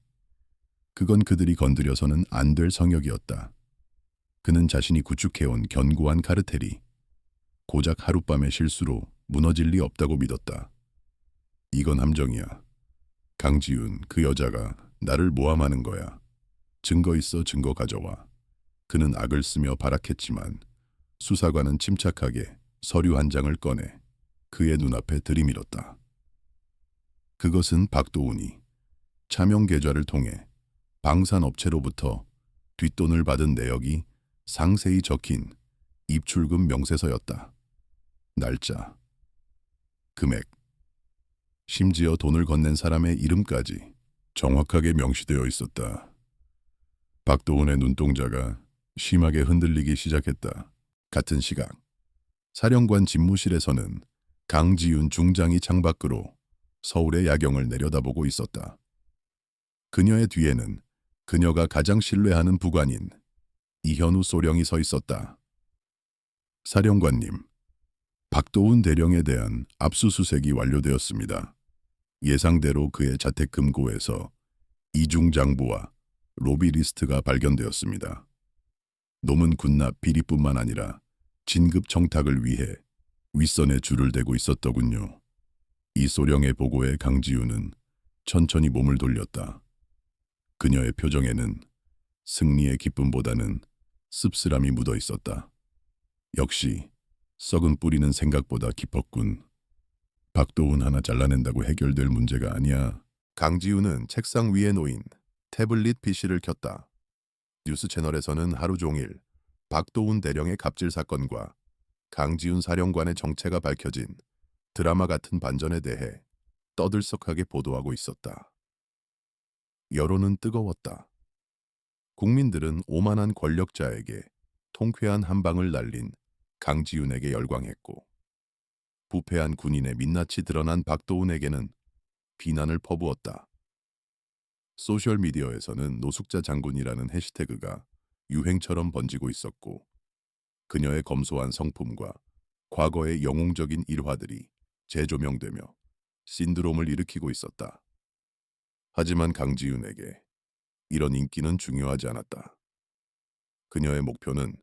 그건 그들이 건드려서는 안 될 성역이었다. 그는 자신이 구축해온 견고한 카르텔이 고작 하룻밤의 실수로 무너질 리 없다고 믿었다. 이건 함정이야. 강지윤, 그 여자가 나를 모함하는 거야. 증거 있어 증거 가져와. 그는 악을 쓰며 발악했지만 수사관은 침착하게 서류 한 장을 꺼내 그의 눈앞에 들이밀었다. 그것은 박도훈이 차명 계좌를 통해 방산업체로부터 뒷돈을 받은 내역이 상세히 적힌 입출금 명세서였다. 날짜, 금액, 심지어 돈을 건넨 사람의 이름까지 정확하게 명시되어 있었다. 박도훈의 눈동자가 심하게 흔들리기 시작했다. 같은 시각, 사령관 집무실에서는 강지윤 중장이 창밖으로 서울의 야경을 내려다보고 있었다. 그녀의 뒤에는 그녀가 가장 신뢰하는 부관인 이현우 소령이 서 있었다. 사령관님, 박도훈 대령에 대한 압수수색이 완료되었습니다. 예상대로 그의 자택 금고에서 이중 장부와 로비 리스트가 발견되었습니다. 놈은 군납 비리뿐만 아니라 진급 청탁을 위해 윗선에 줄을 대고 있었더군요. 이 소령의 보고에 강지윤은 천천히 몸을 돌렸다. 그녀의 표정에는 승리의 기쁨보다는 씁쓸함이 묻어 있었다. 역시 썩은 뿌리는 생각보다 깊었군. 박도훈 하나 잘라낸다고 해결될 문제가 아니야. 강지윤은 책상 위에 놓인 태블릿 PC를 켰다. 뉴스 채널에서는 하루 종일 박도훈 대령의 갑질 사건과 강지윤 사령관의 정체가 밝혀진 드라마 같은 반전에 대해 떠들썩하게 보도하고 있었다. 여론은 뜨거웠다. 국민들은 오만한 권력자에게 통쾌한 한 방을 날린 강지윤에게 열광했고, 부패한 군인의 민낯이 드러난 박도훈에게는 비난을 퍼부었다. 소셜미디어에서는 노숙자 장군이라는 해시태그가 유행처럼 번지고 있었고, 그녀의 검소한 성품과 과거의 영웅적인 일화들이 재조명되며 신드롬을 일으키고 있었다. 하지만 강지윤에게 이런 인기는 중요하지 않았다. 그녀의 목표는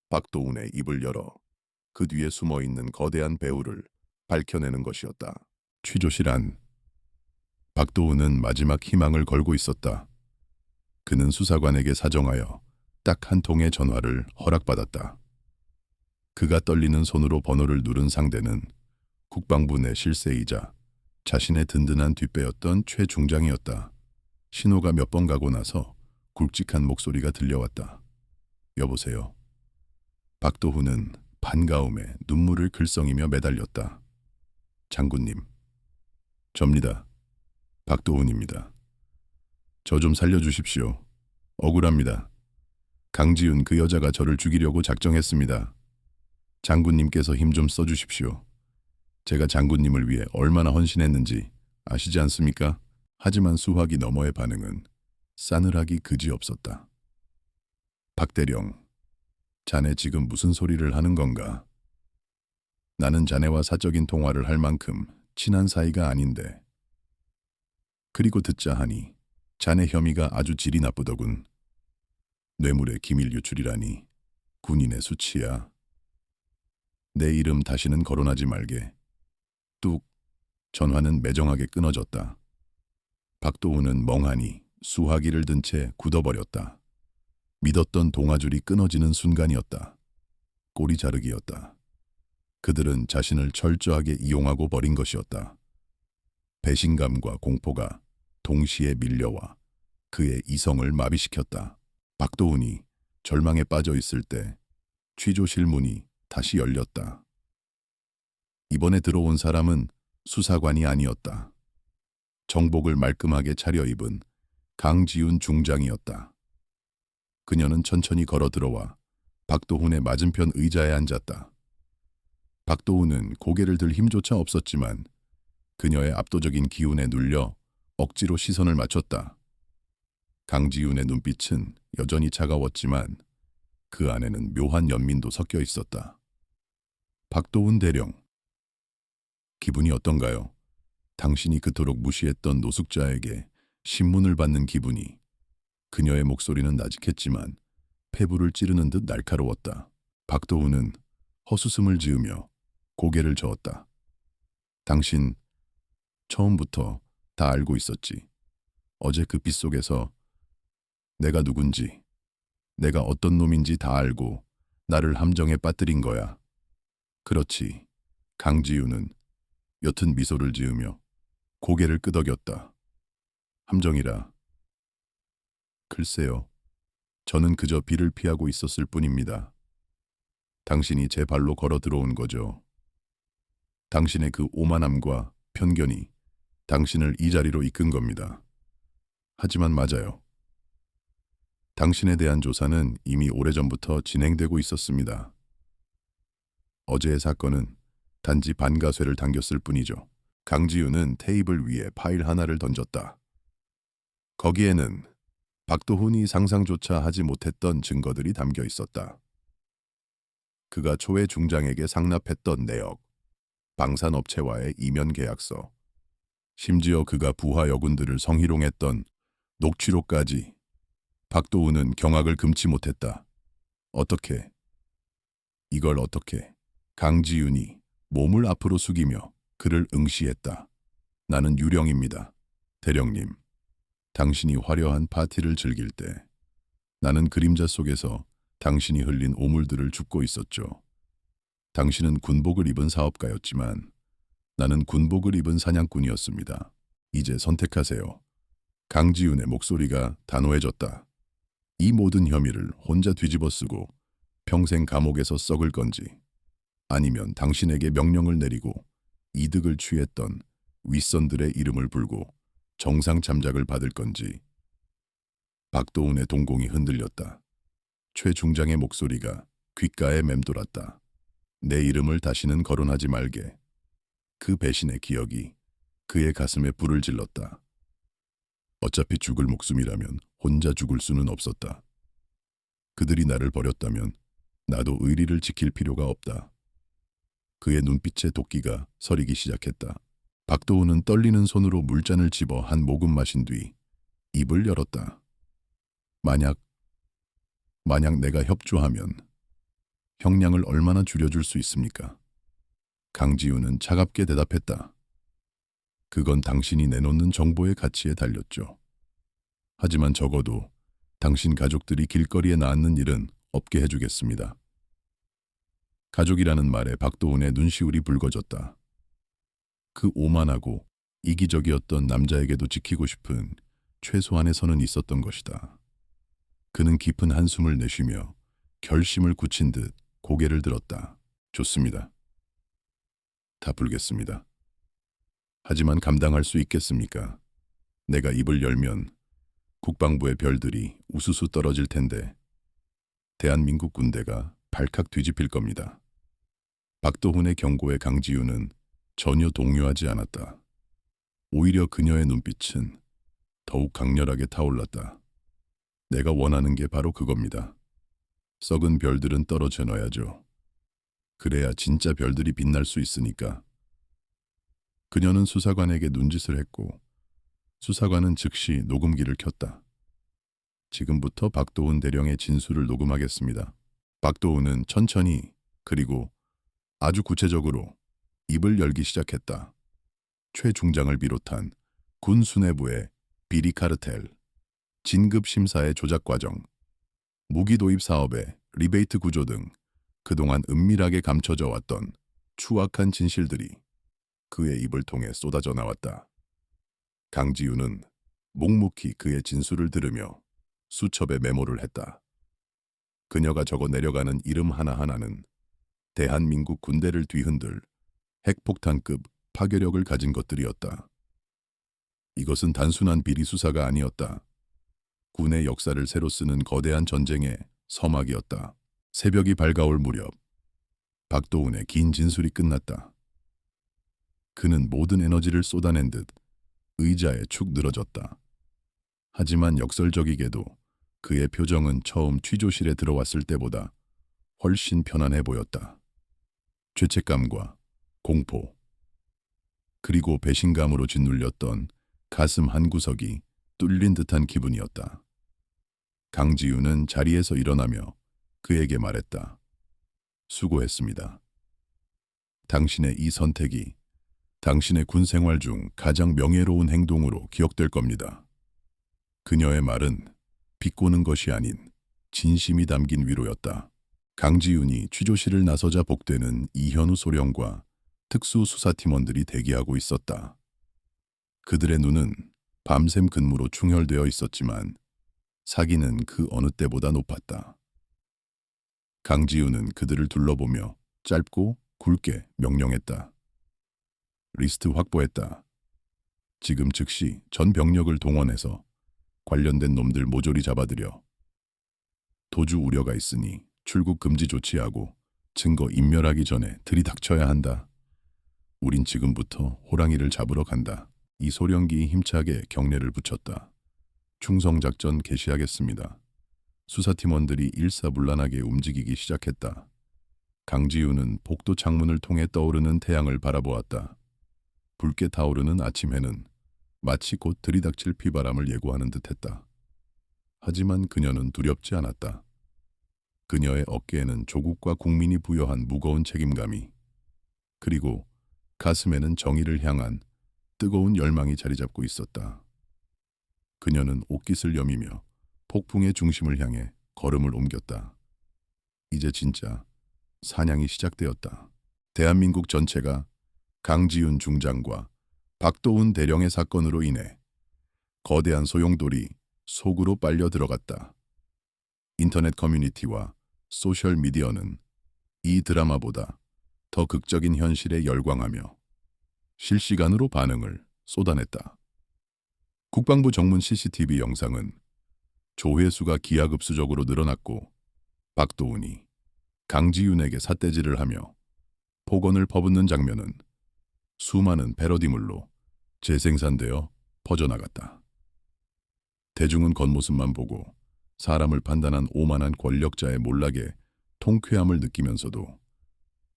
박도훈의 입을 열어 그 뒤에 숨어있는 거대한 배후를 밝혀내는 것이었다. 취조실 안. 박도훈은 마지막 희망을 걸고 있었다. 그는 수사관에게 사정하여 딱 한 통의 전화를 허락받았다. 그가 떨리는 손으로 번호를 누른 상대는 국방부 내 실세이자 자신의 든든한 뒷배였던 최 중장이었다. 신호가 몇 번 가고 나서 굵직한 목소리가 들려왔다. 여보세요. 박도훈은 반가움에 눈물을 글썽이며 매달렸다. 장군님. 접니다. 박도훈입니다. 저 좀 살려주십시오. 억울합니다. 강지윤 그 여자가 저를 죽이려고 작정했습니다. 장군님께서 힘 좀 써주십시오. 제가 장군님을 위해 얼마나 헌신했는지 아시지 않습니까? 하지만 수화기 너머의 반응은 싸늘하기 그지없었다. 박대령, 자네 지금 무슨 소리를 하는 건가? 나는 자네와 사적인 통화를 할 만큼 친한 사이가 아닌데. 그리고 듣자 하니 자네 혐의가 아주 질이 나쁘더군. 뇌물의 기밀 유출이라니 군인의 수치야. 내 이름 다시는 거론하지 말게. 뚝. 전화는 매정하게 끊어졌다. 박도훈은 멍하니 수화기를 든 채 굳어버렸다. 믿었던 동아줄이 끊어지는 순간이었다. 꼬리 자르기였다. 그들은 자신을 철저하게 이용하고 버린 것이었다. 배신감과 공포가 동시에 밀려와 그의 이성을 마비시켰다. 박도훈이 절망에 빠져 있을 때 취조실 문이 다시 열렸다. 이번에 들어온 사람은 수사관이 아니었다. 정복을 말끔하게 차려입은 강지훈 중장이었다. 그녀는 천천히 걸어 들어와 박도훈의 맞은편 의자에 앉았다. 박도훈은 고개를 들 힘조차 없었지만 그녀의 압도적인 기운에 눌려 억지로 시선을 맞췄다. 강지훈의 눈빛은 여전히 차가웠지만 그 안에는 묘한 연민도 섞여 있었다. 박도훈 대령, 기분이 어떤가요? 당신이 그토록 무시했던 노숙자에게 신문을 받는 기분이. 그녀의 목소리는 나직했지만 폐부를 찌르는 듯 날카로웠다. 박도훈은 헛웃음을 지으며 고개를 저었다. 당신 처음부터 다 알고 있었지. 어제 그 빗속에서 내가 누군지, 내가 어떤 놈인지 다 알고 나를 함정에 빠뜨린 거야. 그렇지. 강지윤은 옅은 미소를 지으며 고개를 끄덕였다. 함정이라. 글쎄요. 저는 그저 비를 피하고 있었을 뿐입니다. 당신이 제 발로 걸어 들어온 거죠. 당신의 그 오만함과 편견이 당신을 이 자리로 이끈 겁니다. 하지만 맞아요. 당신에 대한 조사는 이미 오래전부터 진행되고 있었습니다. 어제의 사건은 단지 반가쇠를 당겼을 뿐이죠. 강지윤은 테이블 위에 파일 하나를 던졌다. 거기에는 박도훈이 상상조차 하지 못했던 증거들이 담겨 있었다. 그가 초회 중장에게 상납했던 내역, 방산업체와의 이면 계약서, 심지어 그가 부하 여군들을 성희롱했던 녹취록까지. 박도훈은 경악을 금치 못했다. 어떻게? 이걸 어떻게? 강지윤이 몸을 앞으로 숙이며 그를 응시했다. 나는 유령입니다. 대령님, 당신이 화려한 파티를 즐길 때 나는 그림자 속에서 당신이 흘린 오물들을 줍고 있었죠. 당신은 군복을 입은 사업가였지만 나는 군복을 입은 사냥꾼이었습니다. 이제 선택하세요. 강지윤의 목소리가 단호해졌다. 이 모든 혐의를 혼자 뒤집어쓰고 평생 감옥에서 썩을 건지, 아니면 당신에게 명령을 내리고 이득을 취했던 윗선들의 이름을 불고 정상 참작을 받을 건지. 박도훈의 동공이 흔들렸다. 최 중장의 목소리가 귓가에 맴돌았다. 내 이름을 다시는 거론하지 말게. 그 배신의 기억이 그의 가슴에 불을 질렀다. 어차피 죽을 목숨이라면 혼자 죽을 수는 없었다. 그들이 나를 버렸다면 나도 의리를 지킬 필요가 없다. 그의 눈빛에 도끼가 서리기 시작했다. 박도훈은 떨리는 손으로 물잔을 집어 한 모금 마신 뒤 입을 열었다. 만약 내가 협조하면 형량을 얼마나 줄여줄 수 있습니까? 강지윤은 차갑게 대답했다. 그건 당신이 내놓는 정보의 가치에 달렸죠. 하지만 적어도 당신 가족들이 길거리에 나앉는 일은 없게 해주겠습니다. 가족이라는 말에 박도훈의 눈시울이 붉어졌다. 그 오만하고 이기적이었던 남자에게도 지키고 싶은 최소한의 선은 있었던 것이다. 그는 깊은 한숨을 내쉬며 결심을 굳힌 듯 고개를 들었다. 좋습니다. 다 불겠습니다. 하지만 감당할 수 있겠습니까? 내가 입을 열면 국방부의 별들이 우수수 떨어질 텐데 대한민국 군대가 발칵 뒤집힐 겁니다. 박도훈의 경고에 강지윤은 전혀 동요하지 않았다. 오히려 그녀의 눈빛은 더욱 강렬하게 타올랐다. 내가 원하는 게 바로 그겁니다. 썩은 별들은 떨어져 놔야죠. 그래야 진짜 별들이 빛날 수 있으니까. 그녀는 수사관에게 눈짓을 했고 수사관은 즉시 녹음기를 켰다. 지금부터 박도훈 대령의 진술을 녹음하겠습니다. 박도훈은 천천히 그리고 아주 구체적으로 입을 열기 시작했다. 최 중장을 비롯한 군 수뇌부의 비리 카르텔, 진급 심사의 조작 과정, 무기 도입 사업의 리베이트 구조 등 그동안 은밀하게 감춰져 왔던 추악한 진실들이 그의 입을 통해 쏟아져 나왔다. 강지윤은 묵묵히 그의 진술을 들으며 수첩에 메모를 했다. 그녀가 적어 내려가는 이름 하나하나는 대한민국 군대를 뒤흔들 핵폭탄급 파괴력을 가진 것들이었다. 이것은 단순한 비리 수사가 아니었다. 군의 역사를 새로 쓰는 거대한 전쟁의 서막이었다. 새벽이 밝아올 무렵 박도훈의 긴 진술이 끝났다. 그는 모든 에너지를 쏟아낸 듯 의자에 축 늘어졌다. 하지만 역설적이게도 그의 표정은 처음 취조실에 들어왔을 때보다 훨씬 편안해 보였다. 죄책감과 공포, 그리고 배신감으로 짓눌렸던 가슴 한구석이 뚫린 듯한 기분이었다. 강지윤은 자리에서 일어나며 그에게 말했다. 수고했습니다. 당신의 이 선택이 당신의 군 생활 중 가장 명예로운 행동으로 기억될 겁니다. 그녀의 말은 비꼬는 것이 아닌 진심이 담긴 위로였다. 강지윤이 취조실을 나서자 복되는 이현우 소령과 특수수사팀원들이 대기하고 있었다. 그들의 눈은 밤샘 근무로 충혈되어 있었지만 사기는 그 어느 때보다 높았다. 강지윤은 그들을 둘러보며 짧고 굵게 명령했다. 리스트 확보했다. 지금 즉시 전 병력을 동원해서 관련된 놈들 모조리 잡아들여. 도주 우려가 있으니 출국 금지 조치하고 증거 인멸하기 전에 들이닥쳐야 한다. 우린 지금부터 호랑이를 잡으러 간다. 이 소령기 힘차게 경례를 붙였다. 충성작전 개시하겠습니다. 수사팀원들이 일사불란하게 움직이기 시작했다. 강지윤은 복도 창문을 통해 떠오르는 태양을 바라보았다. 붉게 타오르는 아침 해는 마치 곧 들이닥칠 비바람을 예고하는 듯했다. 하지만 그녀는 두렵지 않았다. 그녀의 어깨에는 조국과 국민이 부여한 무거운 책임감이, 그리고 가슴에는 정의를 향한 뜨거운 열망이 자리 잡고 있었다. 그녀는 옷깃을 여미며 폭풍의 중심을 향해 걸음을 옮겼다. 이제 진짜 사냥이 시작되었다. 대한민국 전체가 강지윤 중장과 박도훈 대령의 사건으로 인해 거대한 소용돌이 속으로 빨려 들어갔다. 인터넷 커뮤니티와 소셜미디어는 이 드라마보다 더 극적인 현실에 열광하며 실시간으로 반응을 쏟아냈다. 국방부 정문 CCTV 영상은 조회수가 기하급수적으로 늘어났고 박도훈이 강지윤에게 삿대질을 하며 폭언을 퍼붓는 장면은 수많은 패러디물로 재생산되어 퍼져나갔다. 대중은 겉모습만 보고 사람을 판단한 오만한 권력자의 몰락에 통쾌함을 느끼면서도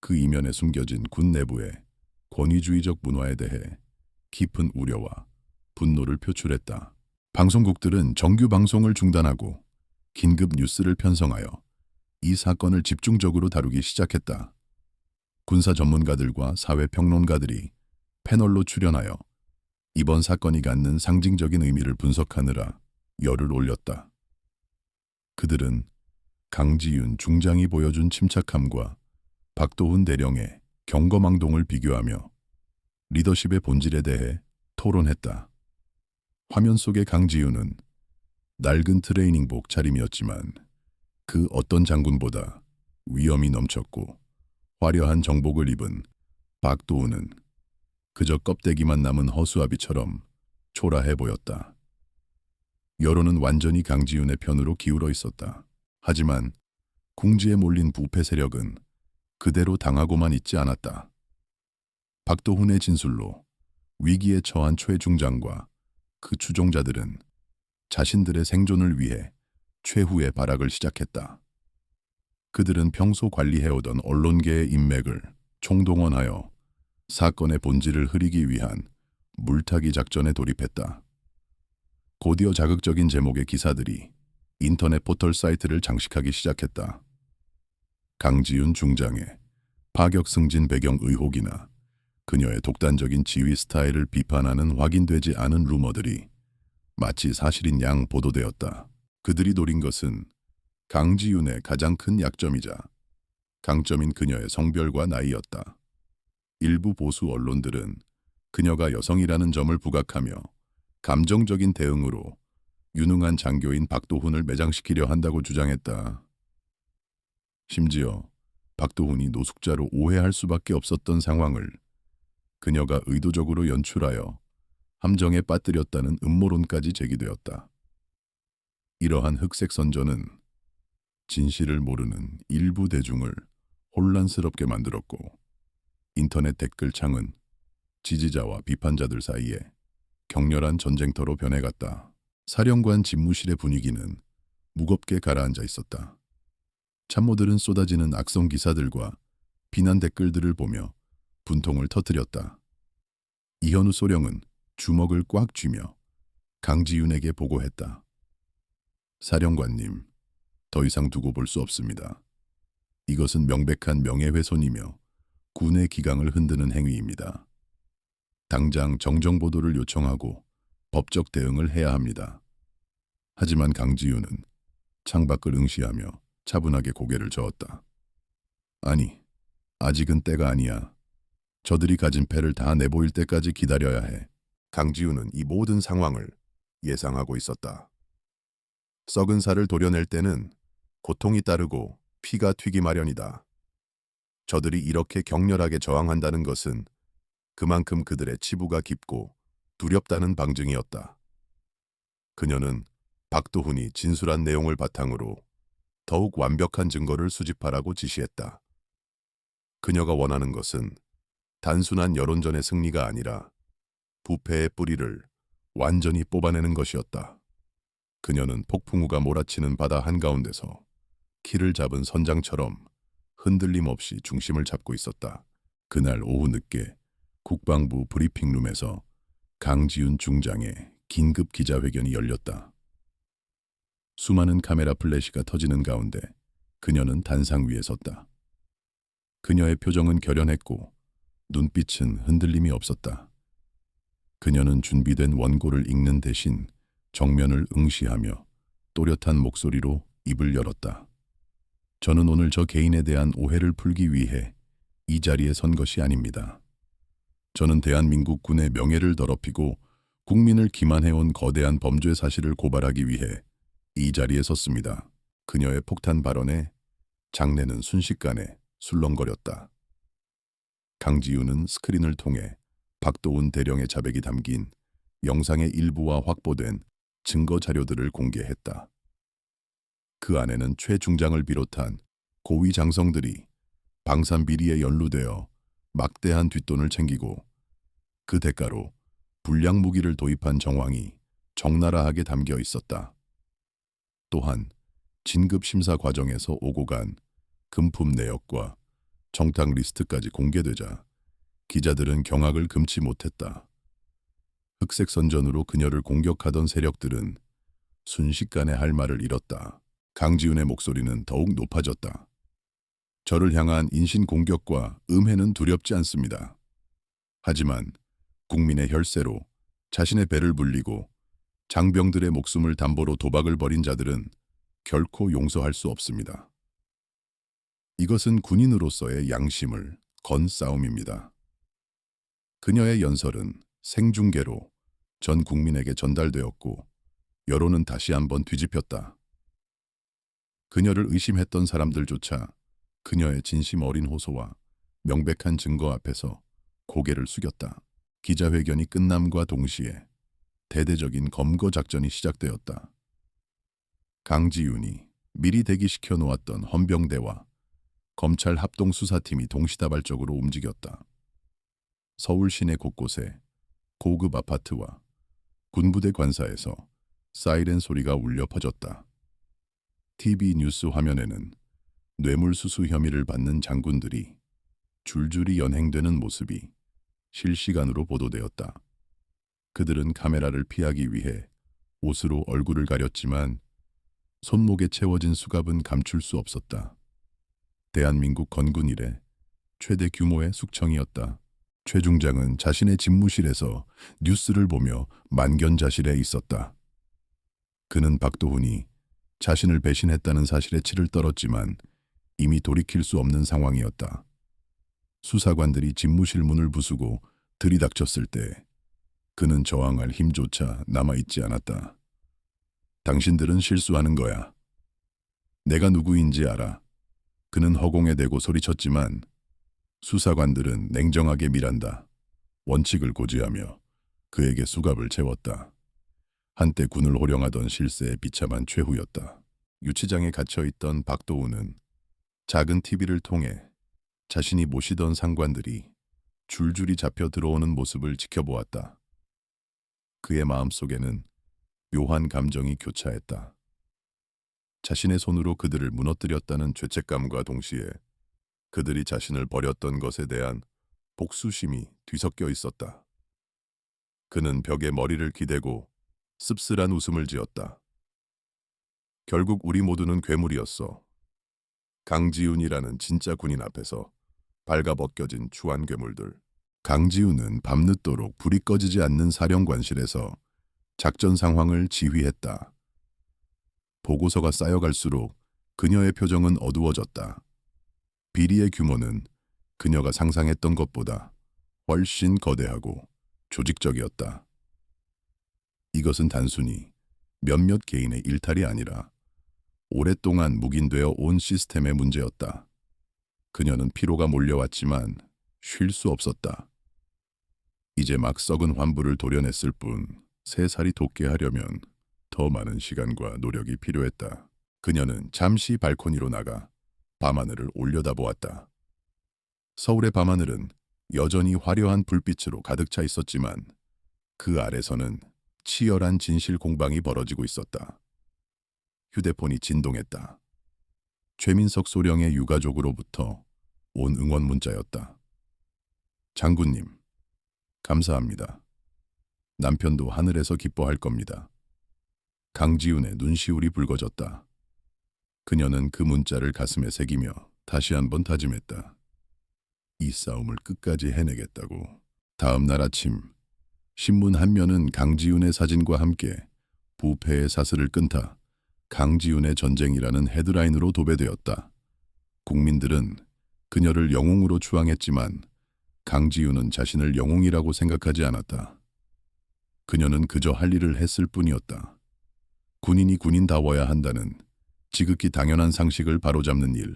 그 이면에 숨겨진 군 내부의 권위주의적 문화에 대해 깊은 우려와 분노를 표출했다. 방송국들은 정규 방송을 중단하고 긴급 뉴스를 편성하여 이 사건을 집중적으로 다루기 시작했다. 군사 전문가들과 사회평론가들이 패널로 출연하여 이번 사건이 갖는 상징적인 의미를 분석하느라 열을 올렸다. 그들은 강지윤 중장이 보여준 침착함과 박도훈 대령의 경거망동을 비교하며 리더십의 본질에 대해 토론했다. 화면 속의 강지윤은 낡은 트레이닝복 차림이었지만 그 어떤 장군보다 위엄이 넘쳤고, 화려한 정복을 입은 박도훈은 그저 껍데기만 남은 허수아비처럼 초라해 보였다. 여론은 완전히 강지윤의 편으로 기울어 있었다. 하지만 궁지에 몰린 부패 세력은 그대로 당하고만 있지 않았다. 박도훈의 진술로 위기에 처한 최 중장과 그 추종자들은 자신들의 생존을 위해 최후의 발악을 시작했다. 그들은 평소 관리해오던 언론계의 인맥을 총동원하여 사건의 본질을 흐리기 위한 물타기 작전에 돌입했다. 곧이어 자극적인 제목의 기사들이 인터넷 포털 사이트를 장식하기 시작했다. 강지윤 중장의 파격 승진 배경 의혹이나 그녀의 독단적인 지휘 스타일을 비판하는 확인되지 않은 루머들이 마치 사실인 양 보도되었다. 그들이 노린 것은 강지윤의 가장 큰 약점이자 강점인 그녀의 성별과 나이였다. 일부 보수 언론들은 그녀가 여성이라는 점을 부각하며 감정적인 대응으로 유능한 장교인 박도훈을 매장시키려 한다고 주장했다. 심지어 박도훈이 노숙자로 오해할 수밖에 없었던 상황을 그녀가 의도적으로 연출하여 함정에 빠뜨렸다는 음모론까지 제기되었다. 이러한 흑색 선전은 진실을 모르는 일부 대중을 혼란스럽게 만들었고 인터넷 댓글창은 지지자와 비판자들 사이에 격렬한 전쟁터로 변해갔다. 사령관 집무실의 분위기는 무겁게 가라앉아 있었다. 참모들은 쏟아지는 악성 기사들과 비난 댓글들을 보며 분통을 터뜨렸다. 이현우 소령은 주먹을 꽉 쥐며 강지윤에게 보고했다. 사령관님, 더 이상 두고 볼 수 없습니다. 이것은 명백한 명예훼손이며 군의 기강을 흔드는 행위입니다. 당장 정정보도를 요청하고 법적 대응을 해야 합니다. 하지만 강지윤은 창밖을 응시하며 차분하게 고개를 저었다. 아니, 아직은 때가 아니야. 저들이 가진 패를 다 내보일 때까지 기다려야 해. 강지윤은 이 모든 상황을 예상하고 있었다. 썩은 살을 도려낼 때는 고통이 따르고 피가 튀기 마련이다. 저들이 이렇게 격렬하게 저항한다는 것은 그만큼 그들의 치부가 깊고 두렵다는 방증이었다. 그녀는 박도훈이 진술한 내용을 바탕으로 더욱 완벽한 증거를 수집하라고 지시했다. 그녀가 원하는 것은 단순한 여론전의 승리가 아니라 부패의 뿌리를 완전히 뽑아내는 것이었다. 그녀는 폭풍우가 몰아치는 바다 한가운데서 키를 잡은 선장처럼 흔들림 없이 중심을 잡고 있었다. 그날 오후 늦게 국방부 브리핑룸에서 강지윤 중장의 긴급 기자회견이 열렸다. 수많은 카메라 플래시가 터지는 가운데 그녀는 단상 위에 섰다. 그녀의 표정은 결연했고 눈빛은 흔들림이 없었다. 그녀는 준비된 원고를 읽는 대신 정면을 응시하며 또렷한 목소리로 입을 열었다. 저는 오늘 저 개인에 대한 오해를 풀기 위해 이 자리에 선 것이 아닙니다. 저는 대한민국 군의 명예를 더럽히고 국민을 기만해온 거대한 범죄 사실을 고발하기 위해 이 자리에 섰습니다. 그녀의 폭탄 발언에 장내는 순식간에 술렁거렸다. 강지윤은 스크린을 통해 박도훈 대령의 자백이 담긴 영상의 일부와 확보된 증거 자료들을 공개했다. 그 안에는 최 중장을 비롯한 고위 장성들이 방산 비리에 연루되어 막대한 뒷돈을 챙기고 그 대가로 불량 무기를 도입한 정황이 적나라하게 담겨 있었다. 또한 진급 심사 과정에서 오고 간 금품 내역과 정탕 리스트까지 공개되자 기자들은 경악을 금치 못했다. 흑색 선전으로 그녀를 공격하던 세력들은 순식간에 할 말을 잃었다. 강지윤의 목소리는 더욱 높아졌다. 저를 향한 인신 공격과 음해는 두렵지 않습니다. 하지만 국민의 혈세로 자신의 배를 불리고 장병들의 목숨을 담보로 도박을 벌인 자들은 결코 용서할 수 없습니다. 이것은 군인으로서의 양심을 건 싸움입니다. 그녀의 연설은 생중계로 전 국민에게 전달되었고 여론은 다시 한번 뒤집혔다. 그녀를 의심했던 사람들조차 그녀의 진심 어린 호소와 명백한 증거 앞에서 고개를 숙였다. 기자회견이 끝남과 동시에 대대적인 검거 작전이 시작되었다. 강지윤이 미리 대기시켜 놓았던 헌병대와 검찰 합동수사팀이 동시다발적으로 움직였다. 서울 시내 곳곳에 고급 아파트와 군부대 관사에서 사이렌 소리가 울려 퍼졌다. TV 뉴스 화면에는 뇌물수수 혐의를 받는 장군들이 줄줄이 연행되는 모습이 실시간으로 보도되었다. 그들은 카메라를 피하기 위해 옷으로 얼굴을 가렸지만 손목에 채워진 수갑은 감출 수 없었다. 대한민국 건군 이래 최대 규모의 숙청이었다. 최 중장은 자신의 집무실에서 뉴스를 보며 만견자실에 있었다. 그는 박도훈이 자신을 배신했다는 사실에 치를 떨었지만 이미 돌이킬 수 없는 상황이었다. 수사관들이 집무실 문을 부수고 들이닥쳤을 때 그는 저항할 힘조차 남아있지 않았다. 당신들은 실수하는 거야. 내가 누구인지 알아. 그는 허공에 대고 소리쳤지만 수사관들은 냉정하게 밀한다. 원칙을 고지하며 그에게 수갑을 채웠다. 한때 군을 호령하던 실세의 비참한 최후였다. 유치장에 갇혀있던 박도훈은 작은 TV를 통해 자신이 모시던 상관들이 줄줄이 잡혀 들어오는 모습을 지켜보았다. 그의 마음속에는 묘한 감정이 교차했다. 자신의 손으로 그들을 무너뜨렸다는 죄책감과 동시에 그들이 자신을 버렸던 것에 대한 복수심이 뒤섞여 있었다. 그는 벽에 머리를 기대고 씁쓸한 웃음을 지었다. 결국 우리 모두는 괴물이었어. 강지훈이라는 진짜 군인 앞에서 발가벗겨진 추한 괴물들. 강지훈은 밤늦도록 불이 꺼지지 않는 사령관실에서 작전 상황을 지휘했다. 보고서가 쌓여갈수록 그녀의 표정은 어두워졌다. 비리의 규모는 그녀가 상상했던 것보다 훨씬 거대하고 조직적이었다. 이것은 단순히 몇몇 개인의 일탈이 아니라 오랫동안 묵인되어 온 시스템의 문제였다. 그녀는 피로가 몰려왔지만 쉴 수 없었다. 이제 막 썩은 환부를 도려냈을 뿐 새 살이 돋게 하려면 더 많은 시간과 노력이 필요했다. 그녀는 잠시 발코니로 나가 밤하늘을 올려다보았다. 서울의 밤하늘은 여전히 화려한 불빛으로 가득 차 있었지만 그 아래서는 치열한 진실 공방이 벌어지고 있었다. 휴대폰이 진동했다. 최민석 소령의 유가족으로부터 온 응원 문자였다. 장군님, 감사합니다. 남편도 하늘에서 기뻐할 겁니다. 강지훈의 눈시울이 붉어졌다. 그녀는 그 문자를 가슴에 새기며 다시 한번 다짐했다. 이 싸움을 끝까지 해내겠다고. 다음 날 아침, 신문 한 면은 강지훈의 사진과 함께 부패의 사슬을 끈다. 강지훈의 전쟁이라는 헤드라인으로 도배되었다. 국민들은 그녀를 영웅으로 추앙했지만 강지훈은 자신을 영웅이라고 생각하지 않았다. 그녀는 그저 할 일을 했을 뿐이었다. 군인이 군인다워야 한다는 지극히 당연한 상식을 바로잡는 일.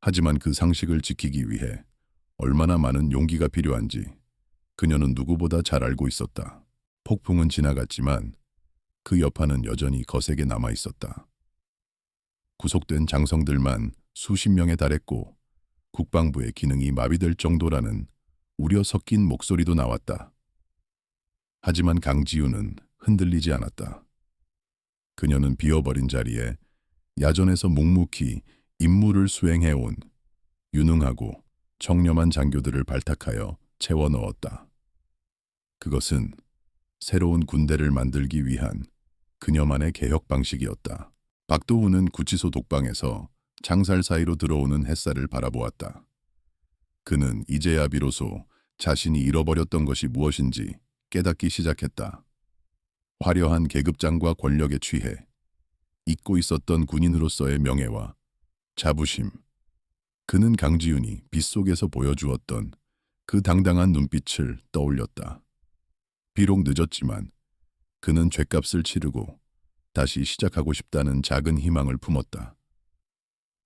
하지만 그 상식을 지키기 위해 얼마나 많은 용기가 필요한지 그녀는 누구보다 잘 알고 있었다. 폭풍은 지나갔지만 그 여파는 여전히 거세게 남아 있었다. 구속된 장성들만 수십 명에 달했고 국방부의 기능이 마비될 정도라는 우려 섞인 목소리도 나왔다. 하지만 강지훈은 흔들리지 않았다. 그녀는 비어버린 자리에 야전에서 묵묵히 임무를 수행해온 유능하고 청렴한 장교들을 발탁하여 채워 넣었다. 그것은 새로운 군대를 만들기 위한 그녀만의 개혁 방식이었다. 박도훈은 구치소 독방에서 창살 사이로 들어오는 햇살을 바라보았다. 그는 이제야 비로소 자신이 잃어버렸던 것이 무엇인지 깨닫기 시작했다. 화려한 계급장과 권력에 취해 잊고 있었던 군인으로서의 명예와 자부심. 그는 강지훈이 빗속에서 보여주었던 그 당당한 눈빛을 떠올렸다. 비록 늦었지만 그는 죗값을 치르고 다시 시작하고 싶다는 작은 희망을 품었다.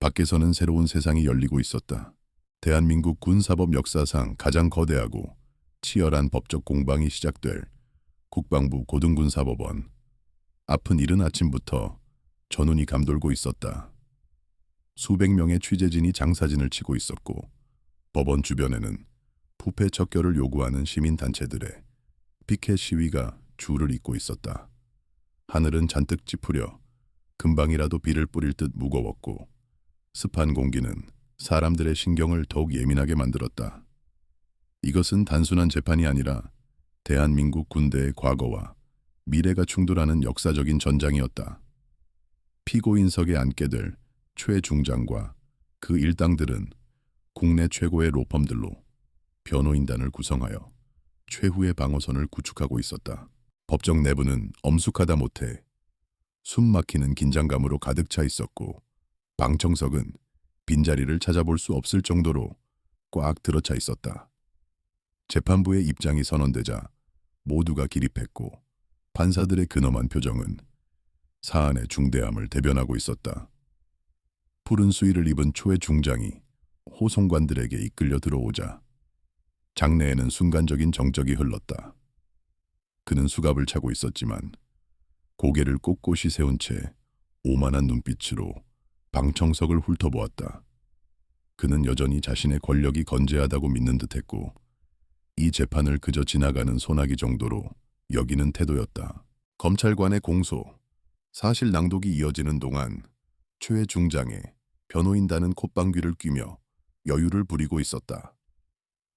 밖에서는 새로운 세상이 열리고 있었다. 대한민국 군사법 역사상 가장 거대하고 치열한 법적 공방이 시작될 국방부 고등군사법원. 앞은 이른 아침부터 전운이 감돌고 있었다. 수백 명의 취재진이 장사진을 치고 있었고 법원 주변에는 부패 척결을 요구하는 시민단체들의 피켓 시위가 줄을 잇고 있었다. 하늘은 잔뜩 찌푸려 금방이라도 비를 뿌릴 듯 무거웠고 습한 공기는 사람들의 신경을 더욱 예민하게 만들었다. 이것은 단순한 재판이 아니라 대한민국 군대의 과거와 미래가 충돌하는 역사적인 전장이었다. 피고인석에 앉게 될 최 중장과 그 일당들은 국내 최고의 로펌들로 변호인단을 구성하여 최후의 방어선을 구축하고 있었다. 법정 내부는 엄숙하다 못해 숨 막히는 긴장감으로 가득 차 있었고 방청석은 빈자리를 찾아볼 수 없을 정도로 꽉 들어차 있었다. 재판부의 입장이 선언되자 모두가 기립했고 판사들의 근엄한 표정은 사안의 중대함을 대변하고 있었다. 푸른 수의를 입은 초의 중장이 호송관들에게 이끌려 들어오자 장내에는 순간적인 정적이 흘렀다. 그는 수갑을 차고 있었지만 고개를 꼿꼿이 세운 채 오만한 눈빛으로 방청석을 훑어보았다. 그는 여전히 자신의 권력이 건재하다고 믿는 듯했고 이 재판을 그저 지나가는 소나기 정도로 여기는 태도였다. 검찰관의 공소, 사실 낭독이 이어지는 동안 최 중장의 변호인단은 콧방귀를 뀌며 여유를 부리고 있었다.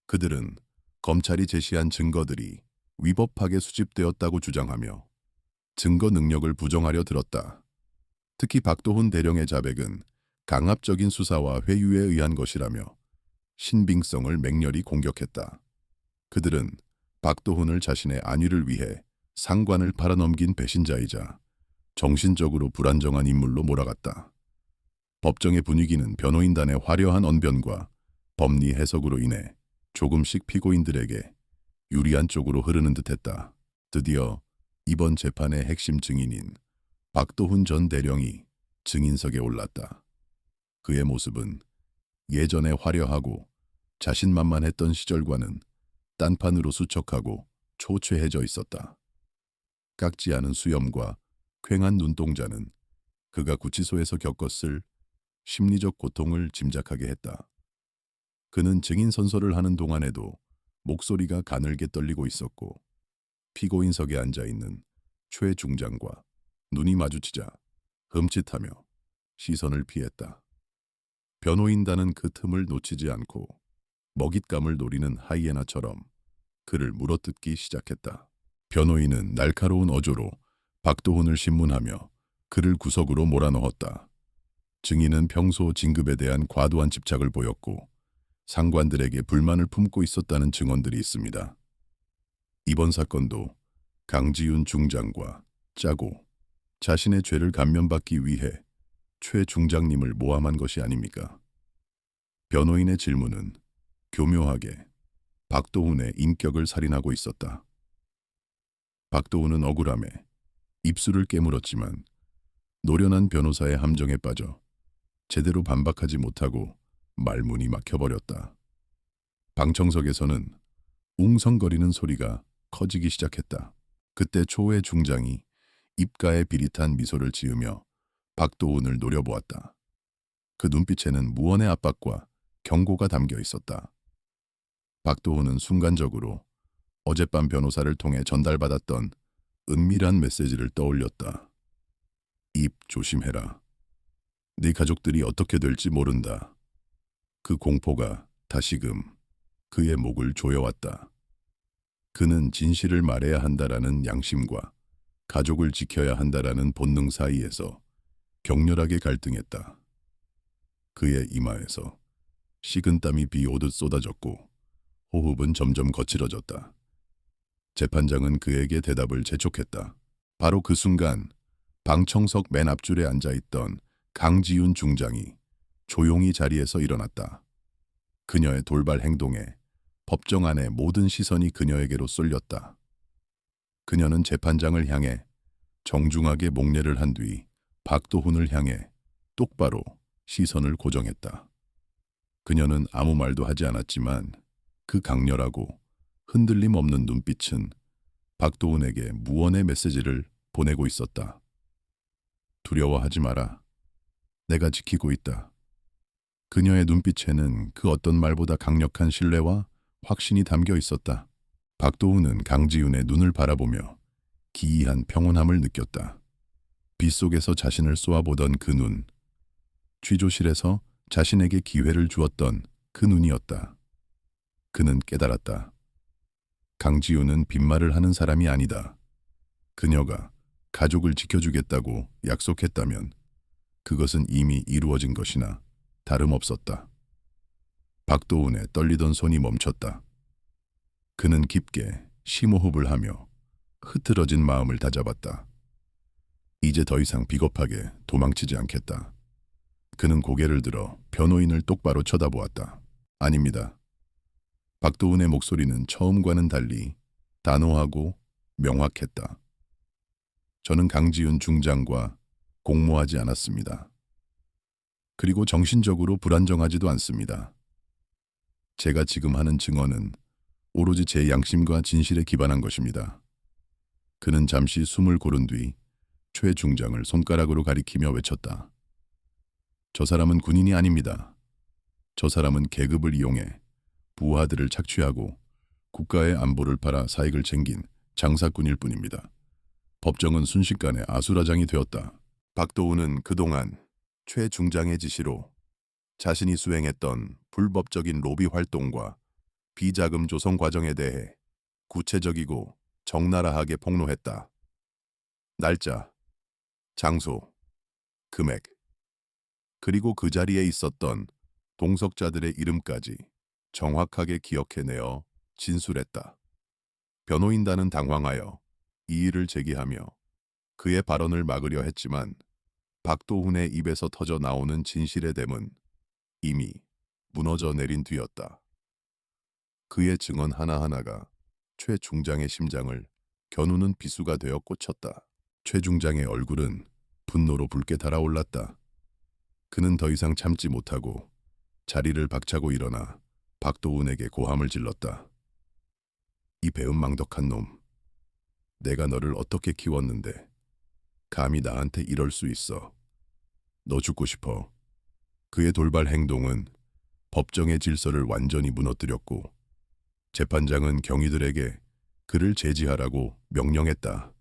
그들은 검찰이 제시한 증거들이 위법하게 수집되었다고 주장하며 증거 능력을 부정하려 들었다. 특히 박도훈 대령의 자백은 강압적인 수사와 회유에 의한 것이라며 신빙성을 맹렬히 공격했다. 그들은 박도훈을 자신의 안위를 위해 상관을 팔아넘긴 배신자이자 정신적으로 불안정한 인물로 몰아갔다. 법정의 분위기는 변호인단의 화려한 언변과 법리 해석으로 인해 조금씩 피고인들에게 유리한 쪽으로 흐르는 듯했다. 드디어 이번 재판의 핵심 증인인 박도훈 전 대령이 증인석에 올랐다. 그의 모습은 예전에 화려하고 자신만만했던 시절과는 딴판으로 수척하고 초췌해져 있었다. 깎지 않은 수염과 퀭한 눈동자는 그가 구치소에서 겪었을 심리적 고통을 짐작하게 했다. 그는 증인 선서를 하는 동안에도 목소리가 가늘게 떨리고 있었고 피고인석에 앉아있는 최 중장과 눈이 마주치자 흠칫하며 시선을 피했다. 변호인단은 그 틈을 놓치지 않고 먹잇감을 노리는 하이에나처럼 그를 물어뜯기 시작했다. 변호인은 날카로운 어조로 박도훈을 신문하며 그를 구석으로 몰아넣었다. 증인은 평소 진급에 대한 과도한 집착을 보였고 상관들에게 불만을 품고 있었다는 증언들이 있습니다. 이번 사건도 강지윤 중장과 짜고 자신의 죄를 감면받기 위해 최 중장님을 모함한 것이 아닙니까? 변호인의 질문은 교묘하게 박도훈의 인격을 살인하고 있었다. 박도훈은 억울함에 입술을 깨물었지만 노련한 변호사의 함정에 빠져 제대로 반박하지 못하고 말문이 막혀버렸다. 방청석에서는 웅성거리는 소리가 커지기 시작했다. 그때 초의 중장이 입가에 비릿한 미소를 지으며 박도훈을 노려보았다. 그 눈빛에는 무언의 압박과 경고가 담겨 있었다. 박도훈은 순간적으로 어젯밤 변호사를 통해 전달받았던 은밀한 메시지를 떠올렸다. 입 조심해라. 네 가족들이 어떻게 될지 모른다. 그 공포가 다시금 그의 목을 조여왔다. 그는 진실을 말해야 한다라는 양심과 가족을 지켜야 한다라는 본능 사이에서 격렬하게 갈등했다. 그의 이마에서 식은땀이 비 오듯 쏟아졌고 호흡은 점점 거칠어졌다. 재판장은 그에게 대답을 재촉했다. 바로 그 순간 방청석 맨 앞줄에 앉아있던 강지윤 중장이 조용히 자리에서 일어났다. 그녀의 돌발 행동에 법정 안의 모든 시선이 그녀에게로 쏠렸다. 그녀는 재판장을 향해 정중하게 목례를 한 뒤 박도훈을 향해 똑바로 시선을 고정했다. 그녀는 아무 말도 하지 않았지만 그 강렬하고 흔들림 없는 눈빛은 박도훈에게 무언의 메시지를 보내고 있었다. 두려워하지 마라. 내가 지키고 있다. 그녀의 눈빛에는 그 어떤 말보다 강력한 신뢰와 확신이 담겨 있었다. 박도훈은 강지윤의 눈을 바라보며 기이한 평온함을 느꼈다. 빗속에서 자신을 쏘아보던 그 눈, 취조실에서 자신에게 기회를 주었던 그 눈이었다. 그는 깨달았다. 강지윤은 빈말을 하는 사람이 아니다. 그녀가 가족을 지켜주겠다고 약속했다면 그것은 이미 이루어진 것이나 다름없었다. 박도훈의 떨리던 손이 멈췄다. 그는 깊게 심호흡을 하며 흐트러진 마음을 다잡았다. 이제 더 이상 비겁하게 도망치지 않겠다. 그는 고개를 들어 변호인을 똑바로 쳐다보았다. 아닙니다. 박도훈의 목소리는 처음과는 달리 단호하고 명확했다. 저는 강지훈 중장과 공모하지 않았습니다. 그리고 정신적으로 불안정하지도 않습니다. 제가 지금 하는 증언은 오로지 제 양심과 진실에 기반한 것입니다. 그는 잠시 숨을 고른 뒤 최 중장을 손가락으로 가리키며 외쳤다. 저 사람은 군인이 아닙니다. 저 사람은 계급을 이용해 부하들을 착취하고 국가의 안보를 팔아 사익을 챙긴 장사꾼일 뿐입니다. 법정은 순식간에 아수라장이 되었다. 박도훈은 그동안 최 중장의 지시로 자신이 수행했던 불법적인 로비 활동과 비자금 조성 과정에 대해 구체적이고 적나라하게 폭로했다. 날짜, 장소, 금액, 그리고 그 자리에 있었던 동석자들의 이름까지 정확하게 기억해내어 진술했다. 변호인단은 당황하여 이의를 제기하며 그의 발언을 막으려 했지만 박도훈의 입에서 터져 나오는 진실의 댐은 이미 무너져 내린 뒤였다. 그의 증언 하나하나가 최 중장의 심장을 겨누는 비수가 되어 꽂혔다. 최 중장의 얼굴은 분노로 붉게 달아올랐다. 그는 더 이상 참지 못하고 자리를 박차고 일어나 박도훈에게 고함을 질렀다. 이 배은망덕한 놈, 내가 너를 어떻게 키웠는데 감히 나한테 이럴 수 있어. 너 죽고 싶어. 그의 돌발 행동은 법정의 질서를 완전히 무너뜨렸고 재판장은 경위들에게 그를 제지하라고 명령했다.